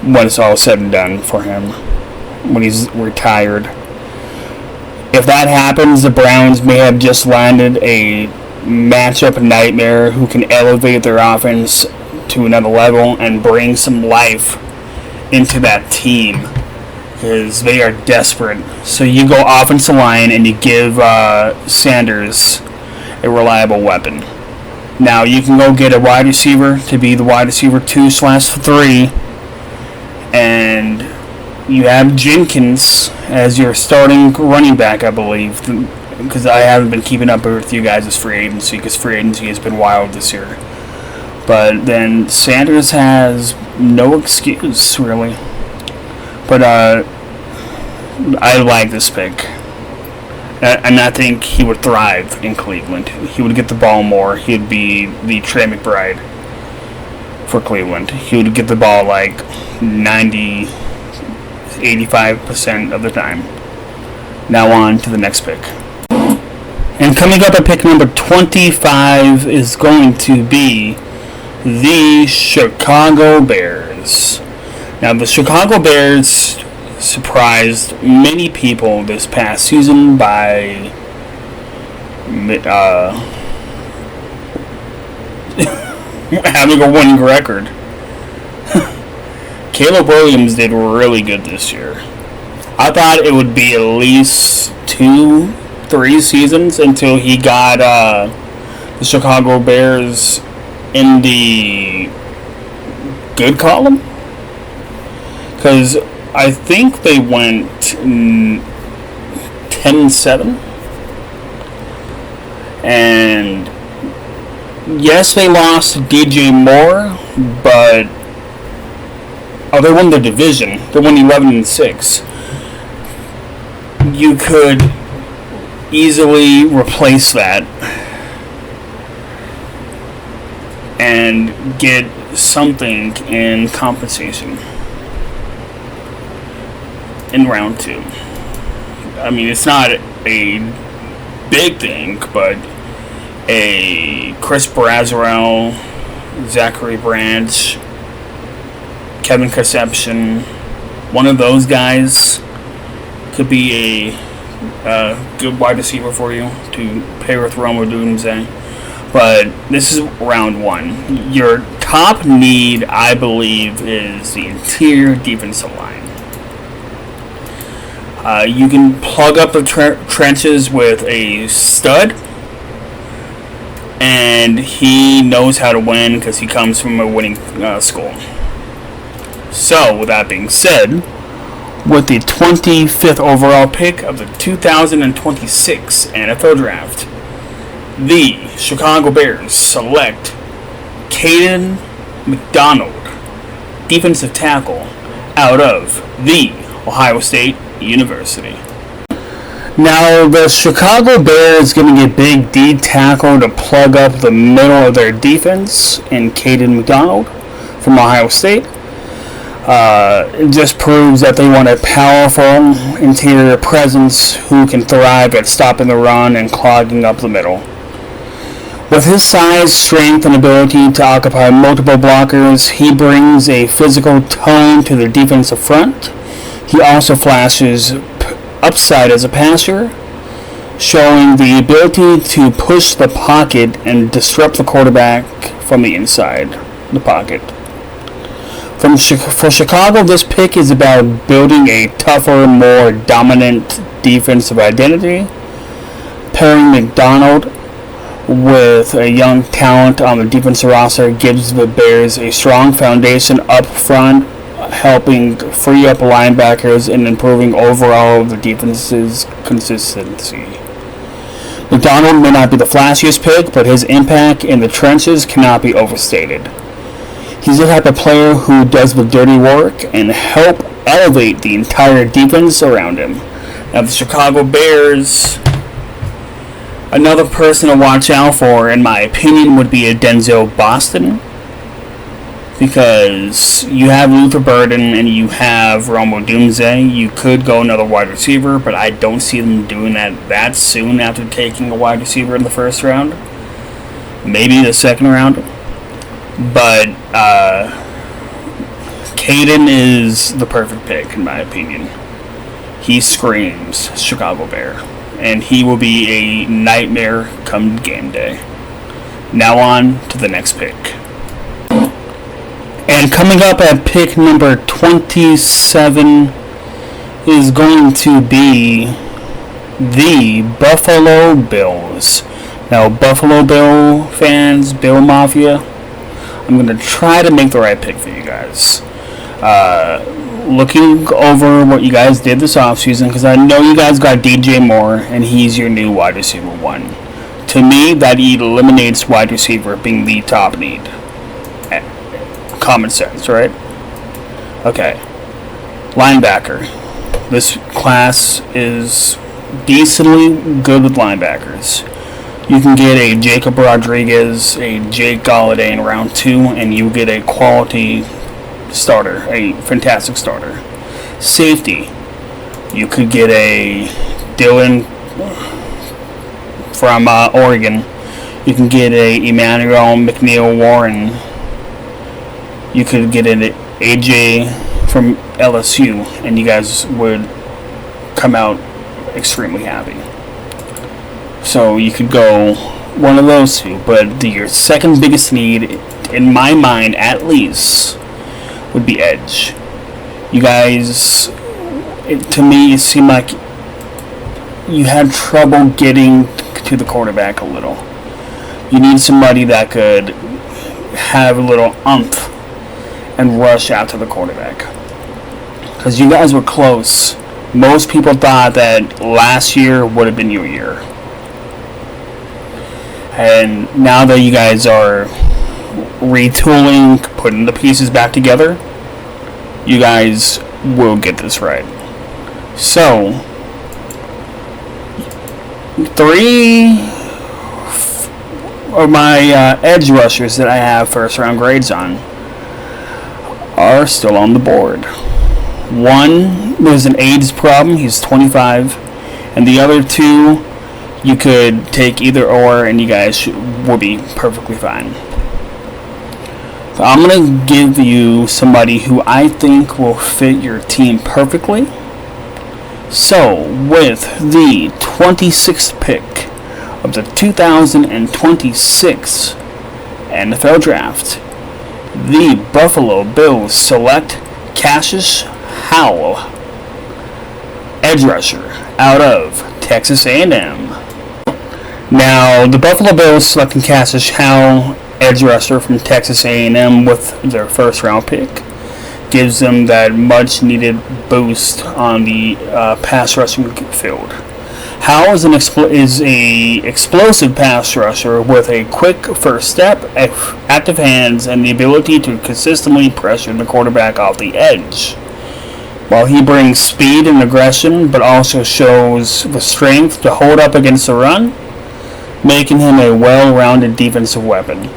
when it's all said and done for him, when he's retired. If that happens, the Browns may have just landed a matchup nightmare who can elevate their offense to another level and bring some life into that team, because they are desperate. So you go offensive line and you give Sanders a reliable weapon. Now you can go get a wide receiver to be the wide receiver 2/3, and you have Jenkins as your starting running back, I believe, because I haven't been keeping up with you guys' free agency, because free agency has been wild this year. But then Sanders has no excuse, really. But I like this pick. And I think he would thrive in Cleveland. He would get the ball more. He'd be the Trey McBride for Cleveland. He would get the ball like 85% of the time. Now on to the next pick. And coming up at pick number 25 is going to be the Chicago Bears. Now, the Chicago Bears surprised many people this past season by having a winning record. Caleb Williams did really good this year. I thought it would be at least 2-3 seasons until he got the Chicago Bears in the good column. Because I think they went 10-7. And yes, they lost DJ Moore, but they won the division. They won 11-6. You could easily replace that and get something in compensation in round 2. I mean, it's not a big thing, but a Chris Brazzarell, Zachary Branch, Kevin Conception, one of those guys could be a good wide receiver for you to pair with Rome Odunze. But this is round 1. Your top need, I believe, is the interior defensive line. You can plug up the trenches with a stud, and he knows how to win because he comes from a winning school. So, with that being said, with the 25th overall pick of the 2026 NFL Draft, the Chicago Bears select Caden McDonald, defensive tackle, out of the Ohio State University. Now, the Chicago Bears going to get Big D tackle to plug up the middle of their defense in Caden McDonald from Ohio State. It just proves that they want a powerful interior presence who can thrive at stopping the run and clogging up the middle. With his size, strength, and ability to occupy multiple blockers, he brings a physical tone to the defensive front. He also flashes upside as a passer, showing the ability to push the pocket and disrupt the quarterback from the inside the pocket. For Chicago, this pick is about building a tougher, more dominant defensive identity. Pairing McDonald with a young talent on the defensive roster gives the Bears a strong foundation up front, helping free up linebackers and improving overall the defense's consistency. McDonald may not be the flashiest pick, but his impact in the trenches cannot be overstated. He's the type of player who does the dirty work and help elevate the entire defense around him. Now, the Chicago Bears, another person to watch out for, in my opinion, would be a Denzel Boston, because you have Luther Burden and you have Rome Odunze. You could go another wide receiver, but I don't see them doing that soon after taking a wide receiver in the first round. Maybe the second round. But Caden is the perfect pick, in my opinion. He screams Chicago Bear, and he will be a nightmare come game day. Now on to the next pick. And coming up at pick number 27 is going to be the Buffalo Bills. Now, Buffalo Bill fans, Bill Mafia, I'm going to try to make the right pick for you guys. Looking over what you guys did this offseason, because I know you guys got DJ Moore, and he's your new wide receiver 1. To me, that eliminates wide receiver being the top need. Common sense, right? Okay. Linebacker. This class is decently good with linebackers. You can get a Jacob Rodriguez, a Jake Galladay in round 2, and you get a quality starter, a fantastic starter. Safety. You could get a Dylan from Oregon. You can get a Emmanuel McNeil Warren. You could get an AJ from LSU, and you guys would come out extremely happy. So you could go one of those two, but your second biggest need, in my mind at least, would be edge. You guys, to me, it seemed like you had trouble getting to the quarterback a little. You need somebody that could have a little oomph and rush out to the quarterback. Because you guys were close. Most people thought that last year would have been your year. And now that you guys are retooling, putting the pieces back together, you guys will get this right. So, 3 of my edge rushers that I have first round grades on are still on the board. One, there's an AIDS problem, he's 25, and the other 2, you could take either or, and you guys will be perfectly fine. So I'm going to give you somebody who I think will fit your team perfectly. So, with the 26th pick of the 2026 NFL Draft, the Buffalo Bills select Cassius Howell, edge rusher out of Texas A&M. Now, the Buffalo Bills selecting Cassius Howell, edge rusher from Texas A&M, with their first round pick gives them that much needed boost on the pass rushing field. Howell is a explosive pass rusher with a quick first step, active hands, and the ability to consistently pressure the quarterback off the edge. While he brings speed and aggression, but also shows the strength to hold up against the run, making him a well-rounded defensive weapon.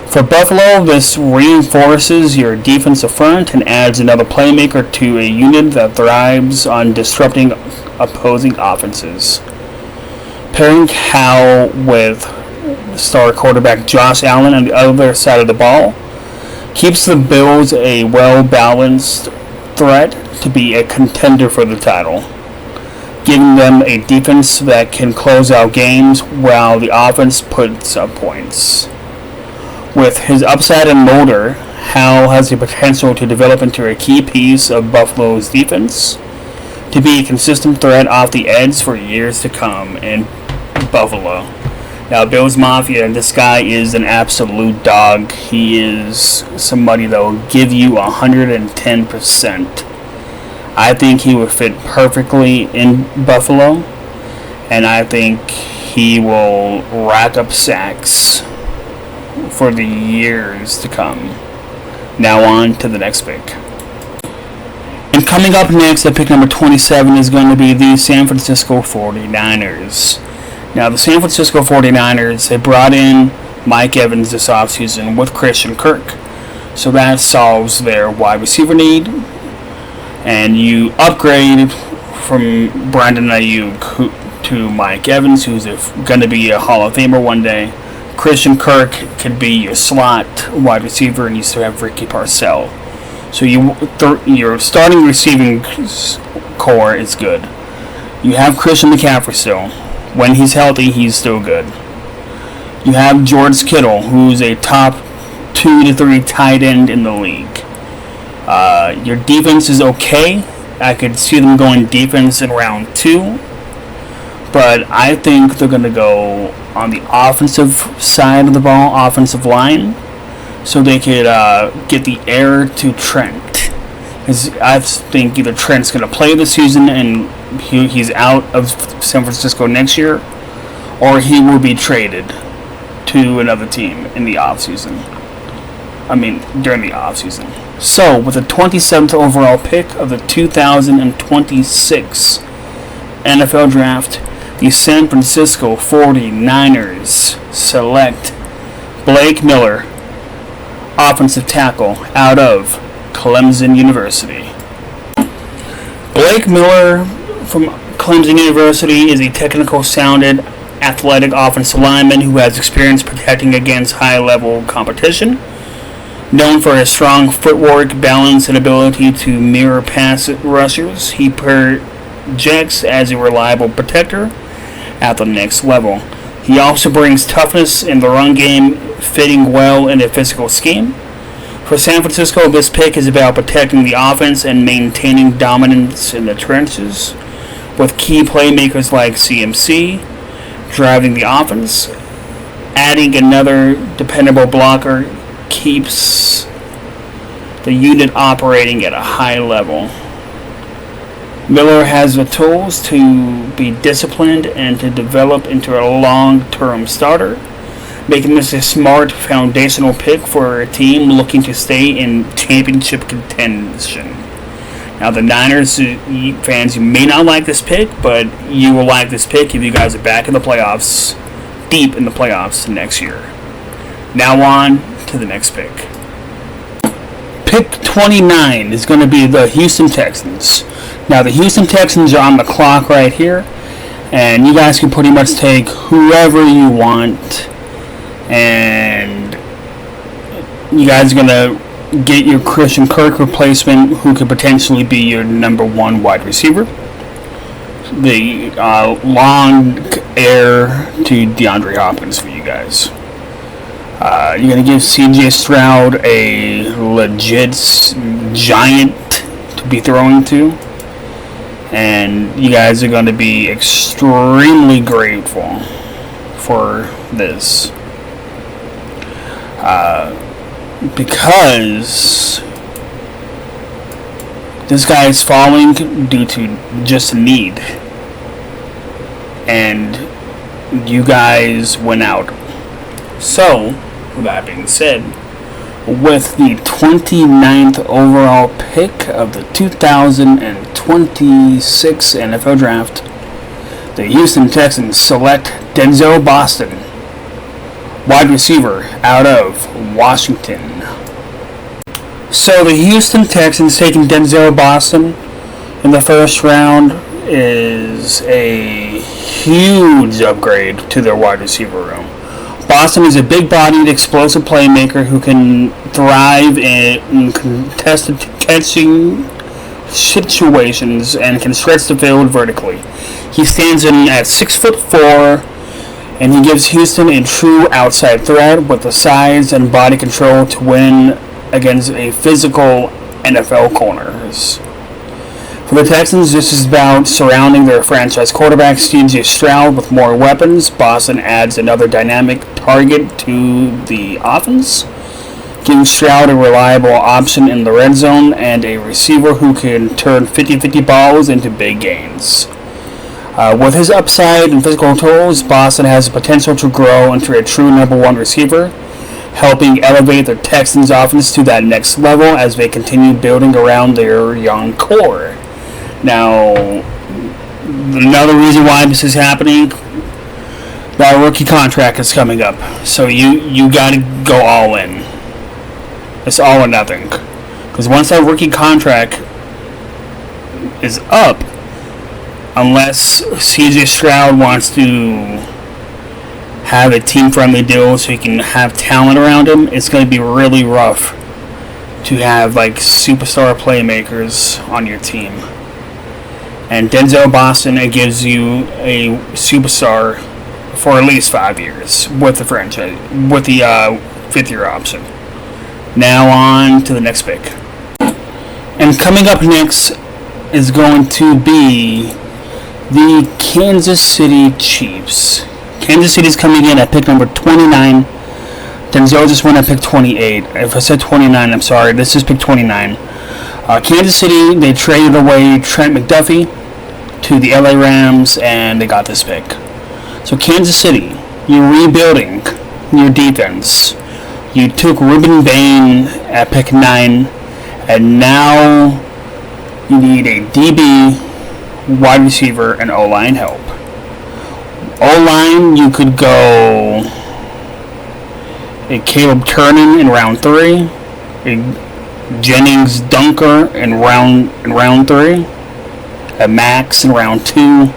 For Buffalo, this reinforces your defensive front and adds another playmaker to a unit that thrives on disrupting opposing offenses. Pairing Howell with star quarterback Josh Allen on the other side of the ball keeps the Bills a well-balanced threat to be a contender for the title, giving them a defense that can close out games while the offense puts up points. With his upside and motor, Howell has the potential to develop into a key piece of Buffalo's defense, to be a consistent threat off the edge for years to come in Buffalo. Now, Bills Mafia, this guy is an absolute dog. He is somebody that will give you 110%. I think he would fit perfectly in Buffalo, and I think he will rack up sacks for the years to come. Now on to the next pick. And coming up next at pick number 27 is going to be the San Francisco 49ers. Now, the San Francisco 49ers, they brought in Mike Evans this offseason with Christian Kirk. So that solves their wide receiver need. And you upgrade from Brandon Ayuk to Mike Evans, who's going to be a Hall of Famer one day. Christian Kirk could be your slot wide receiver, and you still have Ricky Parcell. So your starting receiving core is good. You have Christian McCaffrey still. When he's healthy, he's still good. You have George Kittle, who's a top 2 to 3 tight end in the league. Your defense is okay. I could see them going defense in round 2. but I think they're going to go on the offensive side of the ball, offensive line, so they could get the heir to Trent. Because I think either Trent's going to play this season and he's out of San Francisco next year, or he will be traded to another team in the offseason. During the offseason. So, with the 27th overall pick of the 2026 NFL Draft, the San Francisco 49ers select Blake Miller, offensive tackle out of Clemson University. Blake Miller from Clemson University is a technical-sounded, athletic offensive lineman who has experience protecting against high-level competition. Known for his strong footwork, balance, and ability to mirror pass rushers, he projects as a reliable protector at the next level. He also brings toughness in the run game, fitting well in a physical scheme. For San Francisco, this pick is about protecting the offense and maintaining dominance in the trenches, with key playmakers like CMC driving the offense. Adding another dependable blocker keeps the unit operating at a high level. Miller has the tools to be disciplined and to develop into a long-term starter, making this a smart foundational pick for a team looking to stay in championship contention. Now, the Niners fans, you may not like this pick, but you will like this pick if you guys are back in the playoffs, deep in the playoffs next year. Now on to the next pick. Pick 29 is going to be the Houston Texans. Now, the Houston Texans are on the clock right here, and you guys can pretty much take whoever you want, and you guys are going to get your Christian Kirk replacement, who could potentially be your number one wide receiver. The long heir to DeAndre Hopkins for you guys. You're going to give CJ Stroud a legit giant to be throwing to. And you guys are going to be extremely grateful for this. Because this guy is falling due to just a need. And you guys went out. So, with that being said, with the 29th overall pick of the 2026 NFL Draft, the Houston Texans select Denzel Boston, wide receiver out of Washington. So the Houston Texans taking Denzel Boston in the first round is a huge upgrade to their wide receiver room. Boston is a big-bodied, explosive playmaker who can thrive in contested catching situations and can stretch the field vertically. He stands in at 6'4", and he gives Houston a true outside threat with the size and body control to win against a physical NFL corners. For the Texans, this is about surrounding their franchise quarterback, C.J. Stroud, with more weapons. Boston adds another dynamic target to the offense, giving Stroud a reliable option in the red zone and a receiver who can turn 50-50 balls into big gains. With his upside and physical tools, Boston has the potential to grow into a true number one receiver, helping elevate the Texans' offense to that next level as they continue building around their young core. Now, another reason why this is happening, that rookie contract is coming up. So you got to go all in. It's all or nothing. Because once that rookie contract is up, unless CJ Stroud wants to have a team-friendly deal so he can have talent around him, it's going to be really rough to have like superstar playmakers on your team. And Denzel Boston, it gives you a superstar for at least 5 years with the franchise, with the fifth-year option. Now on to the next pick. And coming up next is going to be The Kansas City Chiefs. Kansas City's coming in at pick number 29. Denzel just went at pick 28. If I said 29, I'm sorry. This is pick 29. Kansas City, they traded away Trent McDuffie to the LA Rams, and they got this pick. So Kansas City, you're rebuilding your defense. You took Ruben Bain at pick 9, and now you need a DB, wide receiver, and O-line help. O-line, you could go a Caleb Turner in round 3, a Jennings Dunker in round 3, a Max in round 2.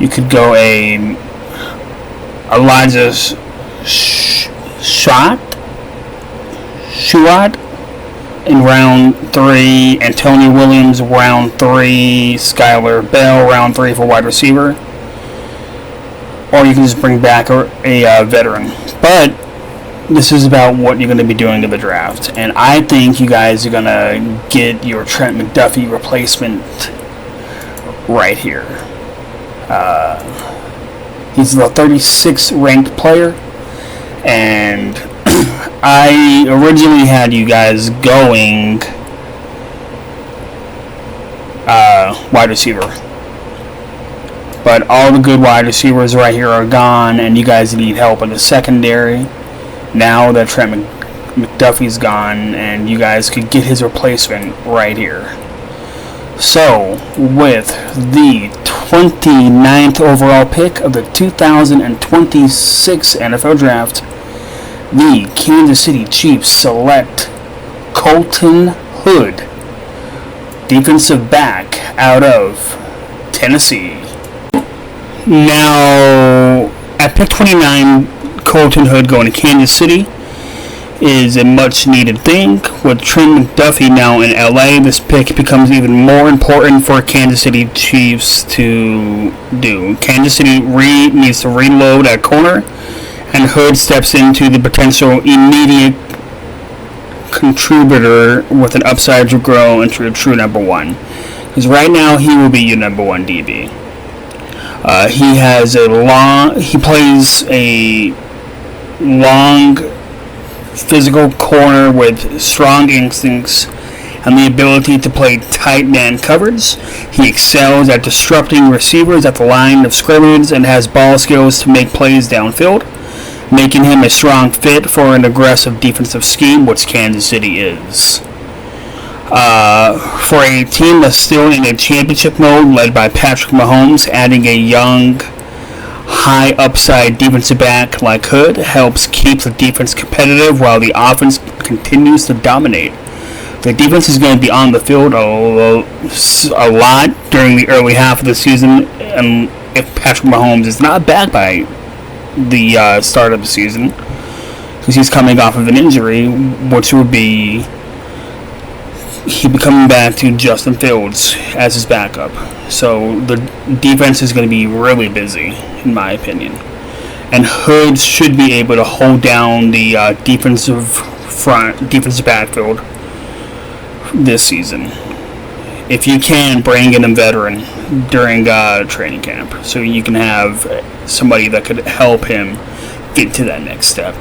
You could go a Elijah Shuat in round 3, Antonio Williams round 3, Skylar Bell round 3 for wide receiver, or you can just bring back a veteran. But this is about what you're going to be doing to the draft, and I think you guys are going to get your Trent McDuffie replacement right here. He's the 36th ranked player, and I originally had you guys going wide receiver, but all the good wide receivers right here are gone, and you guys need help in the secondary. Now that Trent McDuffie's gone, and you guys could get his replacement right here. So, with the 29th overall pick of the 2026 NFL Draft, the Kansas City Chiefs select Colton Hood, defensive back out of Tennessee. Now, at pick 29, Colton Hood going to Kansas City is a much needed thing. With Trent McDuffie now in LA, this pick becomes even more important for Kansas City Chiefs to do. Kansas City needs to reload at corner, and Hood steps into the potential immediate contributor with an upside to grow into a true number 1. Because right now he will be your number 1 DB. He plays a long physical corner with strong instincts and the ability to play tight man coverage. He excels at disrupting receivers at the line of scrimmage and has ball skills to make plays downfield, making him a strong fit for an aggressive defensive scheme, which Kansas City is. For a team that's still in a championship mode led by Patrick Mahomes, adding a young, high upside defensive back like Hood helps keep the defense competitive while the offense continues to dominate. The defense is going to be on the field a lot during the early half of the season, and if Patrick Mahomes is not back by the start of the season, because he's coming off of an injury, which would be he be coming back to Justin Fields as his backup. So the defense is going to be really busy, in my opinion. And Hood should be able to hold down the defensive backfield this season. If you can, bring in a veteran during training camp, so you can have somebody that could help him get to that next step.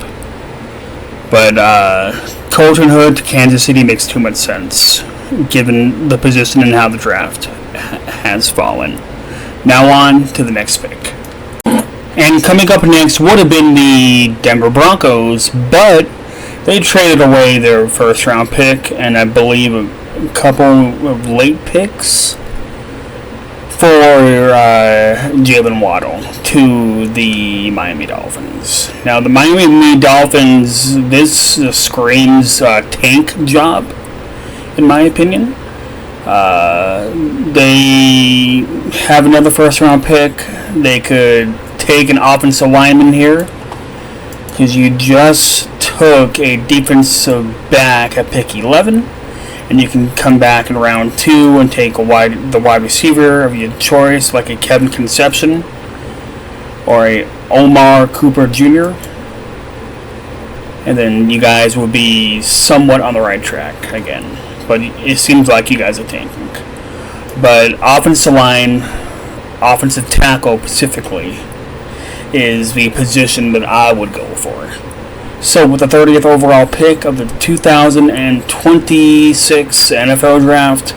But Colton Hood to Kansas City makes too much sense, given the position and how the draft has fallen. Now on to the next pick. And coming up next would have been the Denver Broncos, but they traded away their first round pick and I believe a couple of late picks for Jalen Waddle to the Miami Dolphins. Now the Miami Dolphins, this screams tank job, in my opinion. They have another first round pick. They could take an offensive lineman here, because you just took a defensive back at pick 11, and you can come back in round 2 and take the wide receiver of your choice, like a Kevin Conception or a Omar Cooper Jr., and then you guys will be somewhat on the right track again. But it seems like you guys are tanking. But offensive line offensive tackle specifically, is the position that I would go for. So with the 30th overall pick of the 2026 NFL Draft,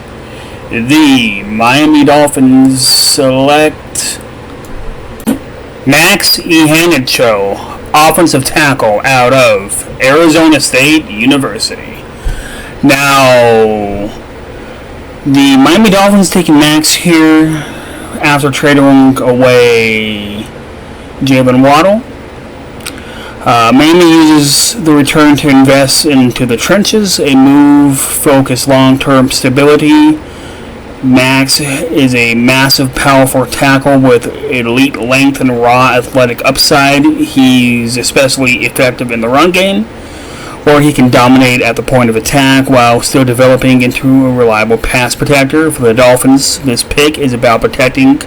the Miami Dolphins select Max Iheanacho, offensive tackle out of Arizona State University. Now, the Miami Dolphins taking Max here after trading away Jalen Waddle. Miami uses the return to invest into the trenches, a move focused long-term stability. Max is a massive, powerful tackle with elite length and raw athletic upside. He's especially effective in the run game, where he can dominate at the point of attack while still developing into a reliable pass protector. For the Dolphins, this pick is about protecting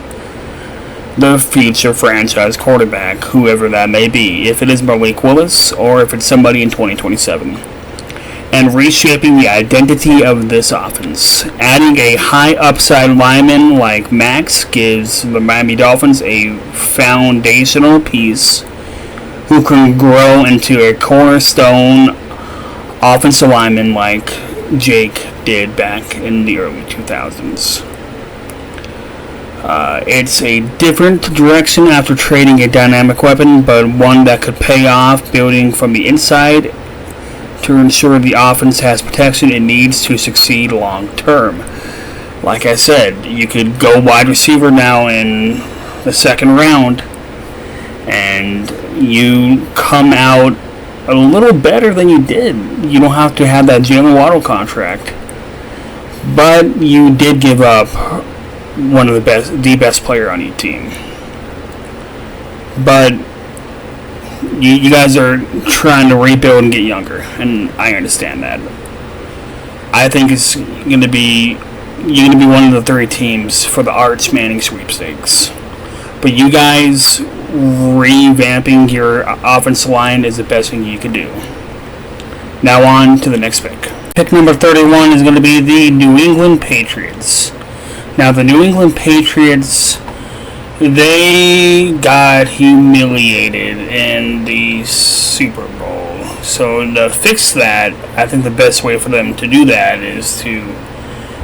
the future franchise quarterback, whoever that may be, if it is Malik Willis or if it's somebody in 2027, and reshaping the identity of this offense. Adding a high upside lineman like Max gives the Miami Dolphins a foundational piece who can grow into a cornerstone offensive lineman like Jake did back in the early 2000s. It's a different direction after trading a dynamic weapon, but one that could pay off, building from the inside to ensure the offense has protection it needs to succeed long term. Like I said, you could go wide receiver now in the second round, and you come out a little better than you did. You don't have to have that Jalen Waddle contract, but you did give up one of the best player on your team. But you guys are trying to rebuild and get younger, and I understand that. I think it's you're going to be one of the 3 teams for the Arch Manning sweepstakes. But you guys revamping your offensive line is the best thing you could do. Now on to the next pick. Pick number 31 is going to be the New England Patriots. Now the New England Patriots, they got humiliated in the Super Bowl. So to fix that, I think the best way for them to do that is to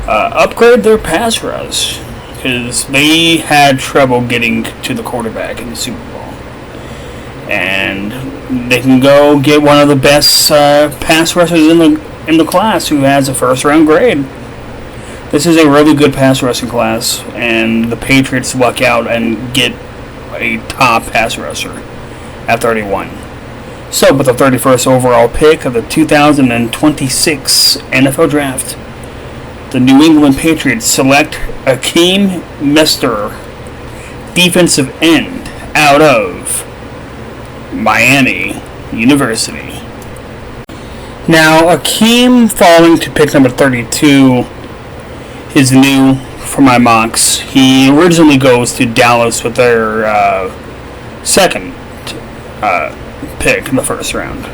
upgrade their pass rush, because they had trouble getting to the quarterback in the Super Bowl. And they can go get one of the best pass rushers in the class who has a first-round grade. This is a really good pass rushing class, and the Patriots luck out and get a top pass rusher at 31. So, with the 31st overall pick of the 2026 NFL Draft, the New England Patriots select Akeem Mester, defensive end out of Miami University. Now, Akeem falling to pick number 32 is new for my mocks. He originally goes to Dallas with their second pick in the first round.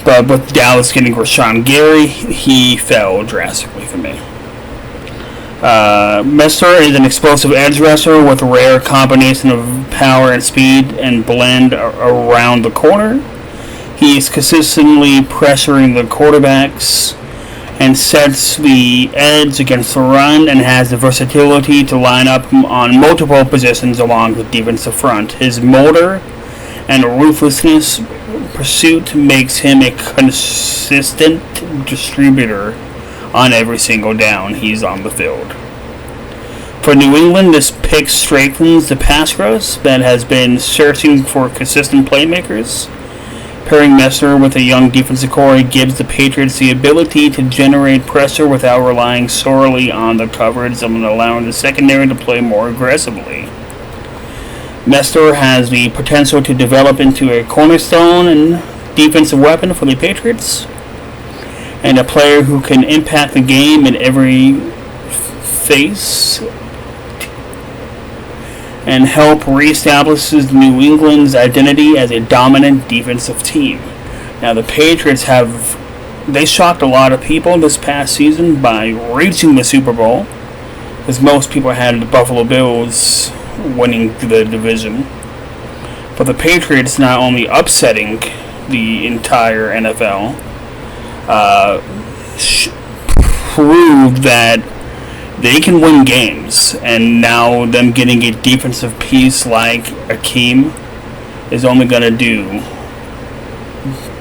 But with Dallas getting Rashawn Gary, he fell drastically for me. Mester is an explosive edge rusher with a rare combination of power and speed and blend around the corner. He is consistently pressuring the quarterbacks and sets the edge against the run, and has the versatility to line up on multiple positions along the defensive front. His motor and ruthlessness pursuit makes him a consistent distributor on every single down he's on the field. For New England, this pick strengthens the pass rush that has been searching for consistent playmakers. Pairing Mester with a young defensive core gives the Patriots the ability to generate pressure without relying solely on the coverage and allowing the secondary to play more aggressively. Mester has the potential to develop into a cornerstone and defensive weapon for the Patriots, and a player who can impact the game in every phase and help reestablish New England's identity as a dominant defensive team. Now, the Patriots they shocked a lot of people this past season by reaching the Super Bowl, because most people had the Buffalo Bills winning the division. But the Patriots not only upsetting the entire NFL, proved that they can win games, and now them getting a defensive piece like Akeem is only going to do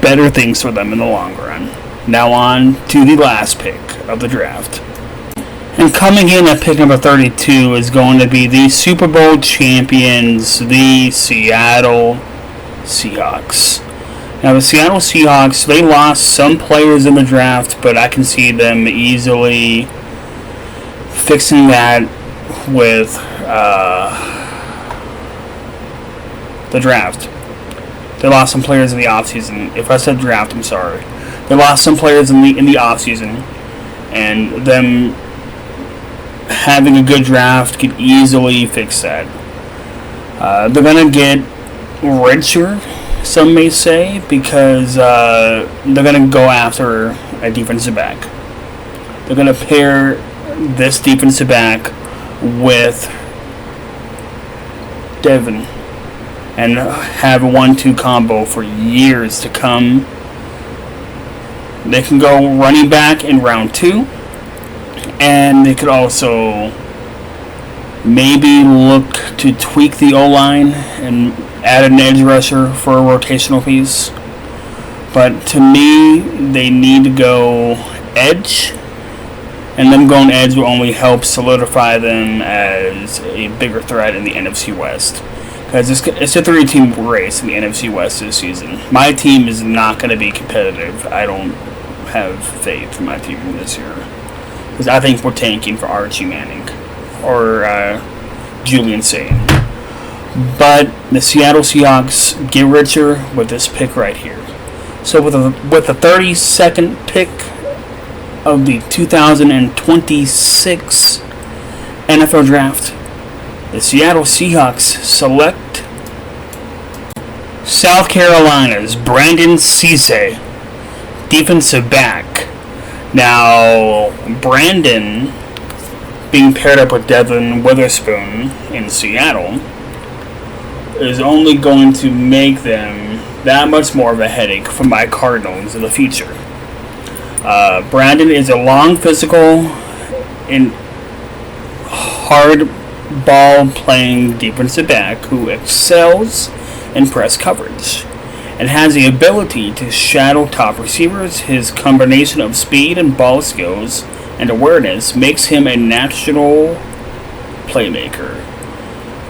better things for them in the long run. Now on to the last pick of the draft. And coming in at pick number 32 is going to be the Super Bowl champions, the Seattle Seahawks. Now the Seattle Seahawks, they lost some players in the draft, but I can see them easily fixing that with the draft. They lost some players in the offseason. If I said draft, I'm sorry. They lost some players in the offseason, and them having a good draft could easily fix that. They're going to get richer, some may say, because they're going to go after a defensive back. They're going to pair this defensive back with Devin and have a 1-2 combo for years to come. They can go running back in round 2, and they could also maybe look to tweak the O-line and add an edge rusher for a rotational piece. But to me, they need to go edge, and them going edge will only help solidify them as a bigger threat in the NFC West. Because it's a 3-team race in the NFC West this season. My team is not going to be competitive. I don't have faith in my team this year. Because I think we're tanking for Archie Manning or Julian Sane. But the Seattle Seahawks get richer with this pick right here. So with the 32nd pick of the 2026 NFL Draft, the Seattle Seahawks select South Carolina's Brandon Cisse, defensive back. Now, Brandon being paired up with Devin Witherspoon in Seattle is only going to make them that much more of a headache for my Cardinals in the future. Brandon is a long, physical, and hard ball playing defensive back who excels in press coverage and has the ability to shadow top receivers. His combination of speed and ball skills and awareness makes him a natural playmaker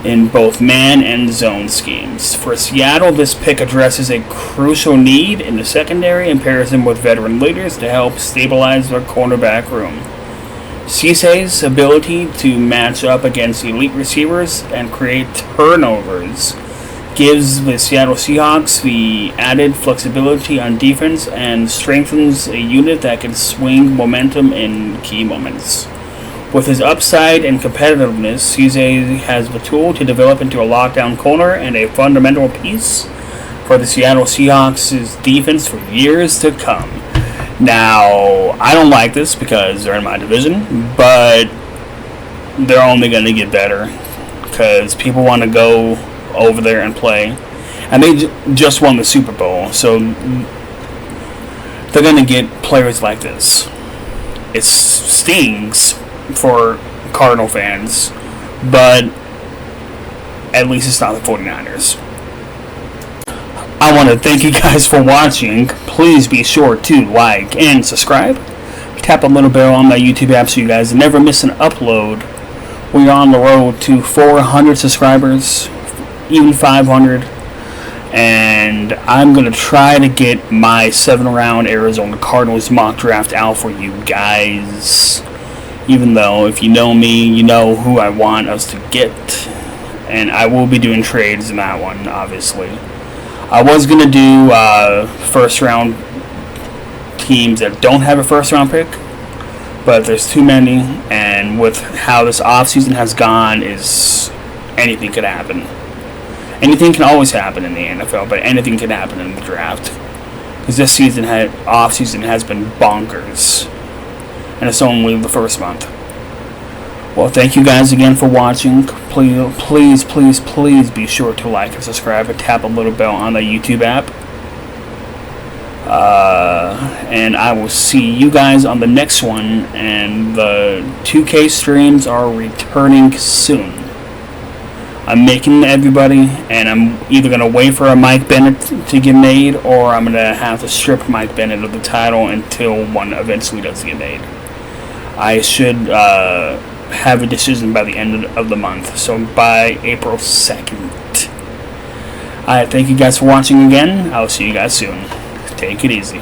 in both man and zone schemes. For Seattle, this pick addresses a crucial need in the secondary and pairs him with veteran leaders to help stabilize their cornerback room. Cisse's ability to match up against elite receivers and create turnovers gives the Seattle Seahawks the added flexibility on defense and strengthens a unit that can swing momentum in key moments. With his upside and competitiveness, Cisse has the tool to develop into a lockdown corner and a fundamental piece for the Seattle Seahawks' defense for years to come. Now, I don't like this because they're in my division, but they're only going to get better because people want to go over there and play. And they just won the Super Bowl, so they're going to get players like this. It stings for Cardinal fans, but at least it's not the 49ers. I want to thank you guys for watching. Please be sure to like and subscribe. Tap a little bell on my YouTube app so you guys never miss an upload. We are on the road to 400 subscribers, even 500. And I'm going to try to get my 7-round Arizona Cardinals mock draft out for you guys. Even though, if you know me, you know who I want us to get. And I will be doing trades in that one, obviously. I was going to do first-round teams that don't have a first-round pick. But there's too many. And with how this offseason has gone, anything could happen. Anything can always happen in the NFL, but anything can happen in the draft. Because this offseason has been bonkers. And it's only the first month. Well, thank you guys again for watching. Please be sure to like and subscribe and tap a little bell on the YouTube app. And I will see you guys on the next one. And the 2K streams are returning soon. I'm making everybody, and I'm either going to wait for a Mike Bennett to get made, or I'm going to have to strip Mike Bennett of the title until one eventually does get made. I should have a decision by the end of the month, so by April 2nd. Alright, thank you guys for watching again. I'll see you guys soon. Take it easy.